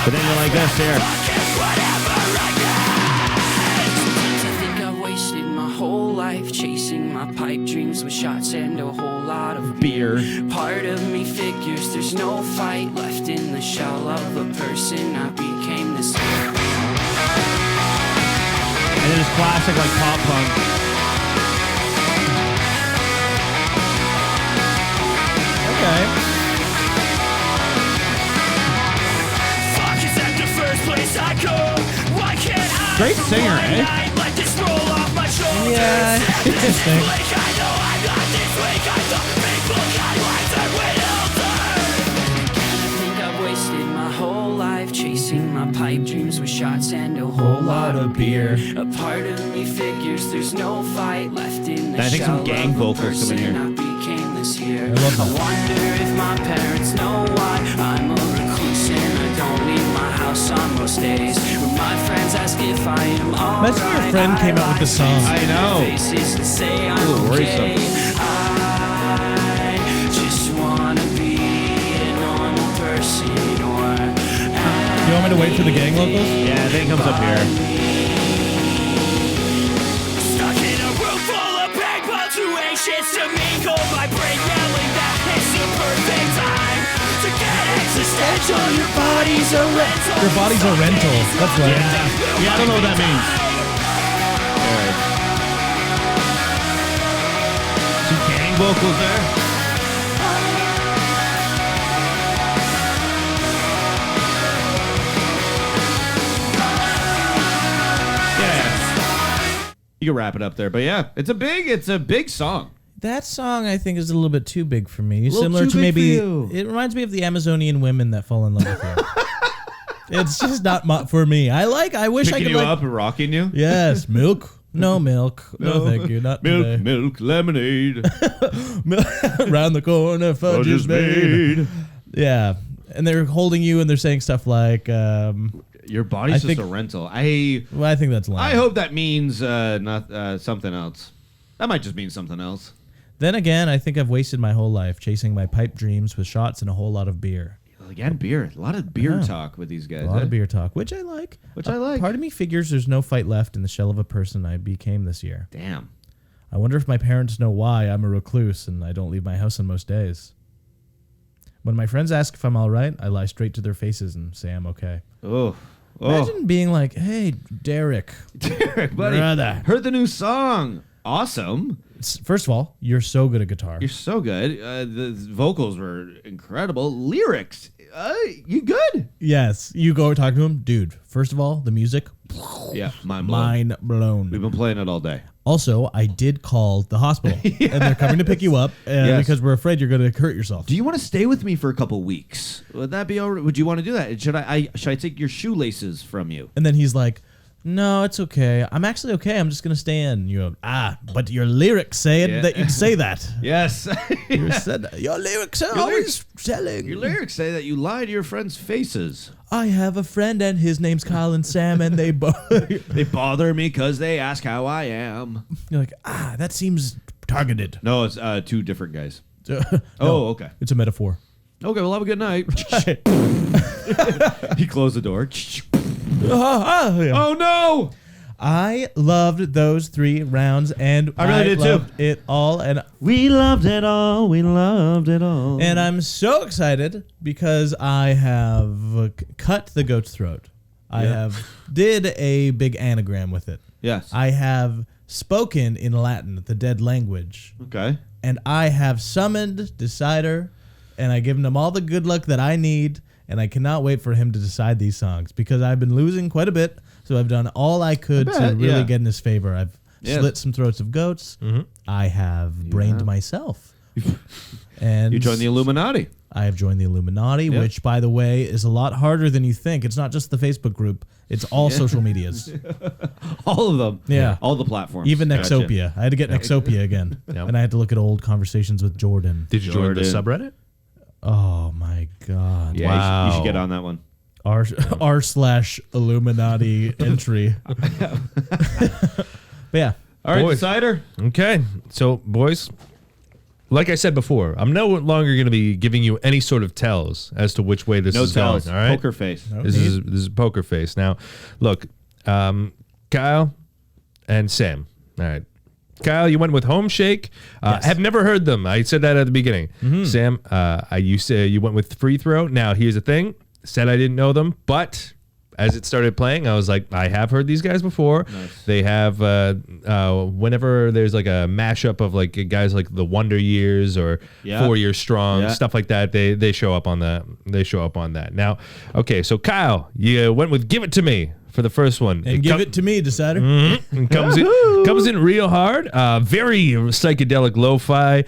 But then you're like this here. I think I wasted my whole life chasing my pipe dreams with shots and a whole lot of Beer. Part of me figures there's no fight left in the shell of a person I became this year. And then it's classic like pop punk. Okay. Great singer, eh? Yeah, interesting. I think I've wasted my whole life chasing my pipe dreams with shots and a whole lot of beer. A part of me figures there's no fight left in the I think some shell gang of a vocals come in person here. I became this year. I love that. wonder if my parents know why I'm a recluse and I don't leave my house on most days. When my friends ask if I am alright, Imagine your friend came out with this song. I know. faces to say I'm Ooh, okay. worrisome. I just wanna be a normal person, or You want me to wait for the gang locals? Yeah, I think it comes up here. stuck in a room full of people too anxious to mingle. My brain yelling that it's the perfect time to get existential. Your body's a rental. Your body's a rental. That's right. Yeah, I don't know what that means. Some gang vocals there. You can wrap it up there, but yeah, it's a big song. That song, I think, is a little bit too big for me. little Similar too to big maybe, for you. it reminds me of the Amazonian women that fall in love with you. It's just not for me. I wish I Picking could you up and rocking you. Yes, milk. No milk. No, thank you. Not milk, today. milk, lemonade. Around the corner, fudge is made. Yeah, and they're holding you and they're saying stuff like, Your body's I just think- a rental. well, I think that's lame. I hope that means not something else. That might just mean something else. Then again, I think I've wasted my whole life chasing my pipe dreams with shots and a whole lot of beer. Again, beer. A lot of beer Yeah. talk with these guys. A lot eh? of beer talk, which I like. Which I like. Part of me figures there's no fight left in the shell of a person I became this year. Damn. I wonder if my parents know why I'm a recluse and I don't leave my house on most days. When my friends ask if I'm all right, I lie straight to their faces and say I'm okay. Oh. Imagine being like, hey, Derek, Derek, buddy. brother. Heard the new song. Awesome. First of all, you're so good at guitar. You're so good. The vocals were incredible. Lyrics. You good? Yes. You go talk to him. Dude, first of all, the music, Yeah. Mind blown. mind blown. We've been playing it all day. Also, I did call the hospital, and they're coming to pick you up Yes. because we're afraid you're going to hurt yourself. Do you want to stay with me for a couple weeks? Would that be all right? Would you want to do that? Should I take your shoelaces from you? And then he's like, No, it's okay. I'm actually okay. I'm just gonna stay in. You go, but your lyrics say that you'd say that. Yes. You said that. Your lyrics are always selling. Your lyrics say that you lie to your friends' faces. I have a friend and his name's Kyle and Sam, and they They bother me because they ask how I am. You're like, that seems targeted. No, it's two different guys. No, okay. It's a metaphor. Okay, well, have a good night. He closed the door. Oh, no! I loved those 3 rounds, and I really did loved too. it all, and We loved it all. We loved it all. and I'm so excited because I have cut the goat's throat. I have did a big anagram with it. Yes. I have spoken in Latin, the dead language, Okay. and I have summoned Decider, and I've given him all the good luck that I need, and I cannot wait for him to decide these songs because I've been losing quite a bit, so I've done all I could to really get in his favor. I've slit some throats of goats. Mm-hmm. I have brained myself. And You joined the Illuminati. I have joined the Illuminati, which, by the way, is a lot harder than you think. It's not just the Facebook group. It's all social medias. All of them. Yeah. All the platforms. Even Gotcha. Nexopia. I had to get Nexopia again. And I had to look at old conversations with Jordan. Did you join the subreddit? Oh, my God. Yeah, Wow. you should get on that one. r/Illuminati entry. But yeah. All right, Boys. Decider. Okay. So, boys, like I said before, I'm no longer going to be giving you any sort of tells as to which way this No is tells. going. All right. Poker face. This is poker face. Now, look, Kyle and Sam. All right. Kyle, you went with HOMESHAKE. I have never heard them. I said that at the beginning. Sam, you said you went with Free Throw. Now, here's the thing. Said I didn't know them, but as it started playing, I was like, I have heard these guys before. Nice. They have, whenever there's like a mashup of like guys like the Wonder Years or 4 Years Strong, stuff like that, they show up on that. They show up on that. Now, okay, so Kyle, you went with Give It To Me for the first one. And give it to me, Decider. Mm-hmm. Comes in real hard. Very psychedelic lo-fi.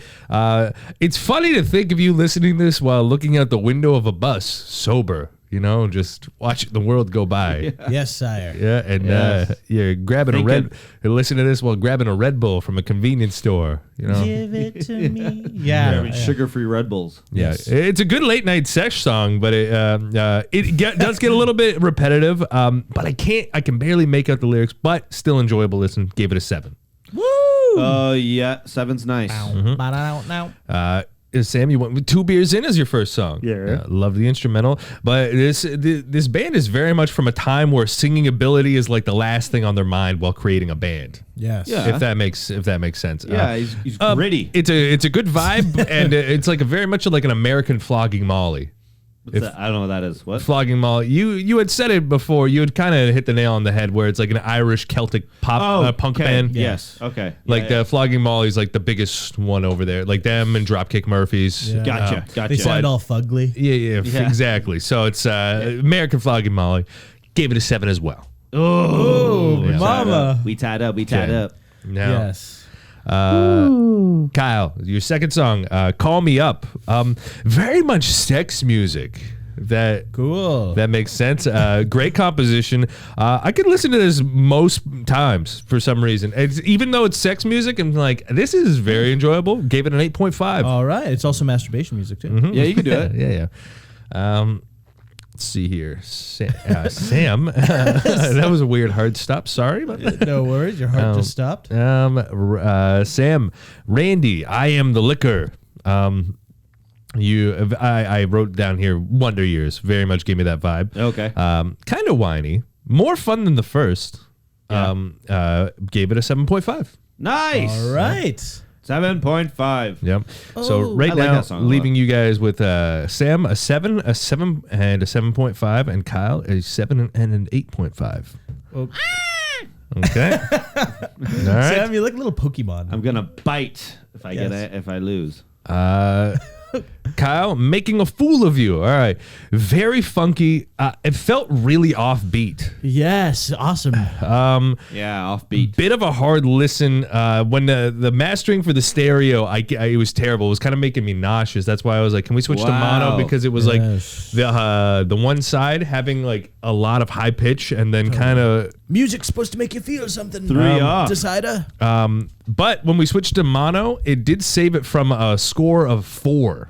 It's funny to think of you listening to this while looking out the window of a bus, sober. You know, just watching the world go by. Yes, sire. Yeah, and you're grabbing you're listening to this while grabbing a Red Bull from a convenience store. You know, give it to me. Yeah, Sugar-free Red Bulls. Yeah, Yes. it's a good late night sesh song, but it does get a little bit repetitive. But I can barely make out the lyrics, but still enjoyable listen. Gave it a 7. Woo! Yeah, 7's nice. Now. Sam, you went with 2 Beers In as your first song. Yeah. Love the instrumental. But this band is very much from a time where singing ability is like the last thing on their mind while creating a band. Yes. Yeah. If that makes sense. Yeah, he's gritty. It's a good vibe, and it's like very much like an American Flogging Molly. I don't know what that is. What? Flogging Molly. You had said it before. You had kind of hit the nail on the head where it's like an Irish Celtic pop punk band. Yes. Okay. Like the Flogging Molly's like the biggest one over there. Like them and Dropkick Murphys. Yeah. Gotcha. They sound all fugly. Yeah, exactly. So it's American Flogging Molly. Gave it a 7 as well. Oh, mama. We tied up. Now, Yes. Kyle, your second song, Call Me Up. Very much sex music. Cool. That makes sense. Great composition. I could listen to this most times for some reason. Even though it's sex music, I'm like, this is very enjoyable. Gave it an 8.5. All right. It's also masturbation music, too. Mm-hmm. Yeah, you can do it. Yeah. Let's see here. Sam. That was a weird hard stop. Sorry about that. No worries. Your heart just stopped. Sam, Randy, I Am the Liquor. I wrote down here Wonder Years. Very much gave me that vibe. Okay. Kind of whiny. More fun than the first. Gave it a 7.5. Nice. All right. 7.5. Yep. So right I like now, that song a leaving you guys with Sam a 7, and a 7.5, and Kyle a 7 and an 8.5. Okay. All right. Sam, you look a little Pokemon. I'm gonna bite if I if I lose. Kyle, Making a Fool of You. All right. Very funky. It felt really offbeat. Yes. Awesome. Yeah, offbeat. Bit of a hard listen. When the mastering for the stereo, it was terrible. It was kind of making me nauseous. That's why I was like, can we switch to mono? Because it was like the one side having like a lot of high pitch and then kind of... Music's supposed to make you feel something. Decider. But when we switched to mono, it did save it from a score of 4.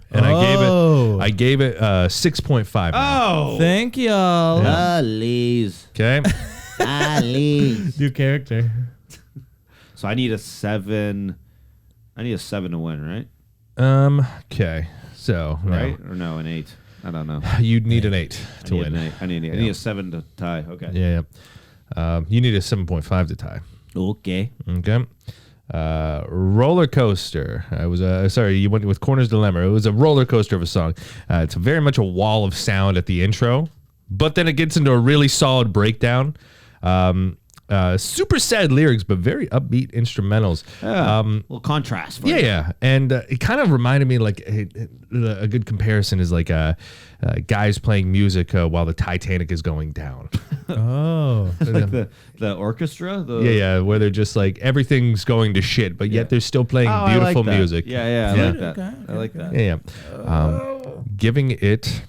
And I gave it 6.5. Oh, thank y'all. Please. Okay. New character. So I need a 7. I need a 7 to win, right? Okay. So Right or no, an 8. I don't know. You'd need an 8 to win. I need a 7 to tie. Okay. Yeah. You need a 7.5 to tie. Okay. Okay. Roller Coaster. I was sorry, you went with Corner's Dilemma. It was a roller coaster of a song. It's very much a wall of sound at the intro, but then it gets into a really solid breakdown. Super sad lyrics, but very upbeat instrumentals. Little contrast. For you. Yeah. And it kind of reminded me like a good comparison is like guys playing music while the Titanic is going down. Oh. Like the orchestra? Yeah, where they're just like everything's going to shit, but yet they're still playing beautiful music. Yeah, I like that. I like that. Yeah. Giving it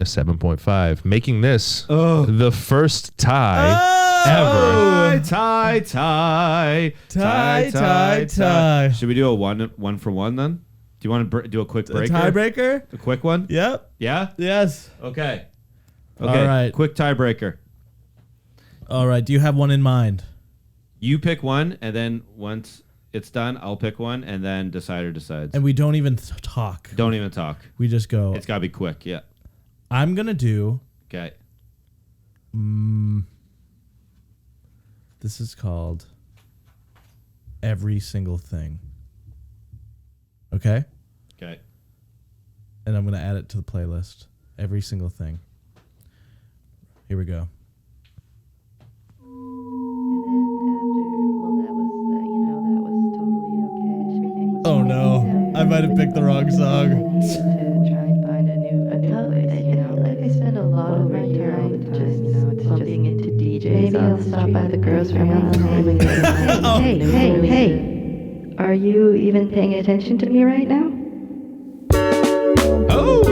a 7.5, making this the first tie ever. Tie. Should we do a one for one then? Do you want to do a quick breaker? Tiebreaker? A quick one? Yep. Yeah? Yes. Okay. All right. Quick tiebreaker. All right. Do you have one in mind? You pick one, and then once it's done, I'll pick one, and then decider decides. And we don't even talk. Don't even talk. We just go. It's got to be quick, yeah. I'm going to do... Okay. This is called Every Single Thing. Okay? Okay. And I'm going to add it to the playlist. Every single thing. Here we go. Oh no, I might have picked the wrong song. I spend a lot of my time just bumping into DJs. Maybe I'll stop by the grocery and hey, are you even paying attention to me right now? Oh,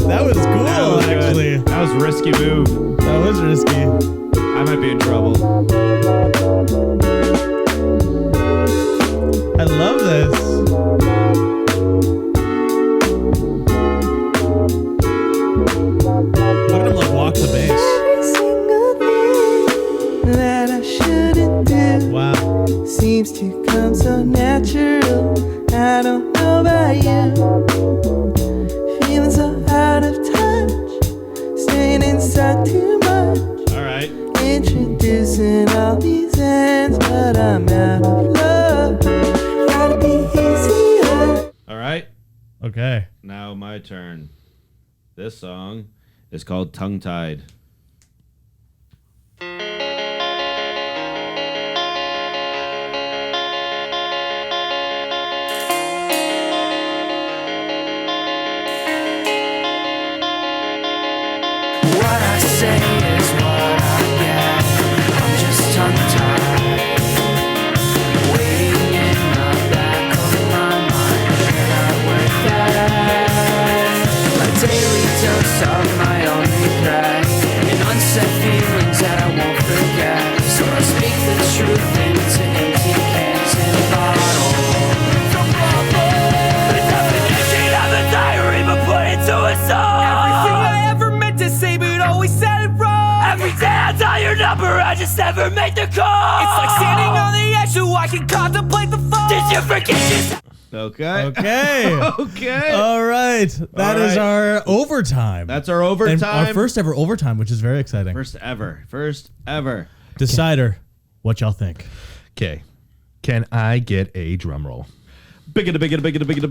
that was cool, actually. That was a risky move. That was risky. I might be in trouble. I love this. Look at him like walk the bass. Every single thing that I shouldn't do. Wow. Seems to come so natural. I don't know about you. Feeling so out of touch. Staying inside too much. All right. Introducing all these ends, but I'm out of love. Gotta be easier. All right. Okay. Now my turn. This song is called Tongue Tied. What I say is what I get. I'm just tongue-tied, waiting in the back of my mind. Should I work that? A daily dose of my own regret and unsaid feelings that I won't forget. So I speak the truth into empty cans and bottles. The definition of a diary, but put it to a song. Everything I ever meant to say, but always said it wrong. Every day I dial your number, I just never made the call. It's like standing on the edge so I can contemplate the fall. Did you forget yourself? Okay. Okay. Okay. All right. That is our overtime. That's our overtime. And our first ever overtime, which is very exciting. First ever. Decider, what y'all think? Okay. Can I get a drum roll? Biggity.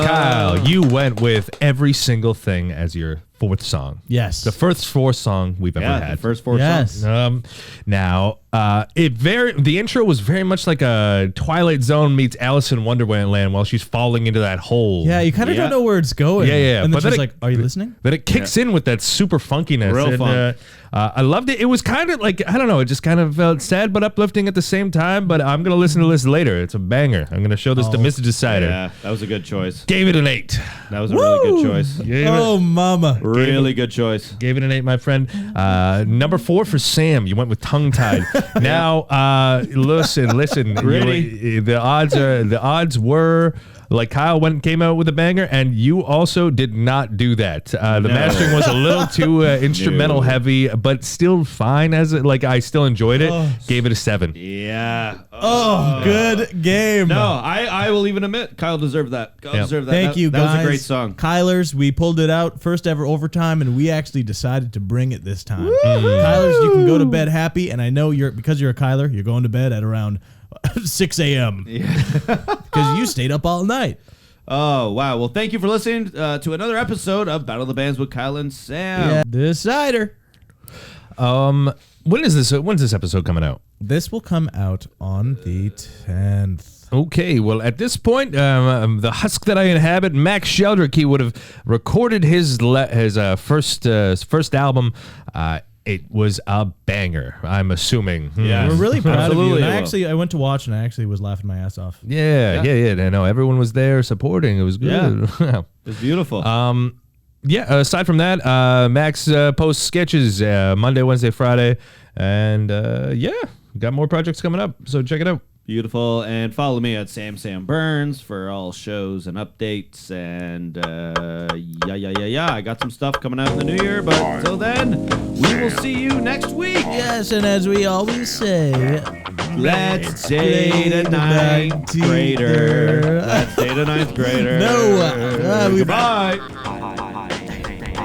Kyle, you went with Every Single Thing as your fourth song. Yes. The first fourth song we've ever had. The first four Yes. songs. Now, The intro was very much like a Twilight Zone meets Alice in Wonderland while she's falling into that hole. Yeah, you kind of don't know where it's going. Yeah. And then she's like, "Are you listening?" But it kicks in with that super funkiness. Real fun. I loved it. It was kind of like, I don't know, it just kind of felt sad but uplifting at the same time. But I'm gonna listen to this later. It's a banger. I'm gonna show this to Mr. Decider. Yeah, that was a good choice. Gave it an 8. That was a really good choice. Oh, mama. Really good choice. Gave it an 8, my friend. Number 4 for Sam. You went with Tongue Tied. Now, listen. Really? The odds were like Kyle came out with a banger, and you also did not do that. The mastering was a little too instrumental heavy, but still fine. I still enjoyed it. Gave it a 7. Yeah. Good game. No, I will even admit Kyle deserved that. Thank you, guys. That was a great song. Kylers, we pulled it out, first ever overtime, and we actually decided to bring it this time. Kylers, you can go to bed happy, and I know because you're a Kyler, you're going to bed at around 6 a.m. because you stayed up all night. Oh, wow. Well, thank you for listening to another episode of Battle of the Bands with Kyle and Sam. Yeah. Decider. When's this episode coming out? This will come out on the 10th. Okay, well, at this point, the husk that I inhabit, Max Sheldrick, he would have recorded his first album. It was a banger, I'm assuming. Yeah, we're really proud of you. And Absolutely. I went to watch and I actually was laughing my ass off. Yeah. I know everyone was there supporting. It was good. Yeah. It's beautiful. Aside from that, Max posts sketches Monday, Wednesday, Friday, and got more projects coming up. So check it out. Beautiful. And follow me at Sam Burns for all shows and updates. And I got some stuff coming out in the new year. But until then, we will see you next week. Yes, and as we always say, Let's date a ninth grader. Let's date a ninth grader. No. Goodbye.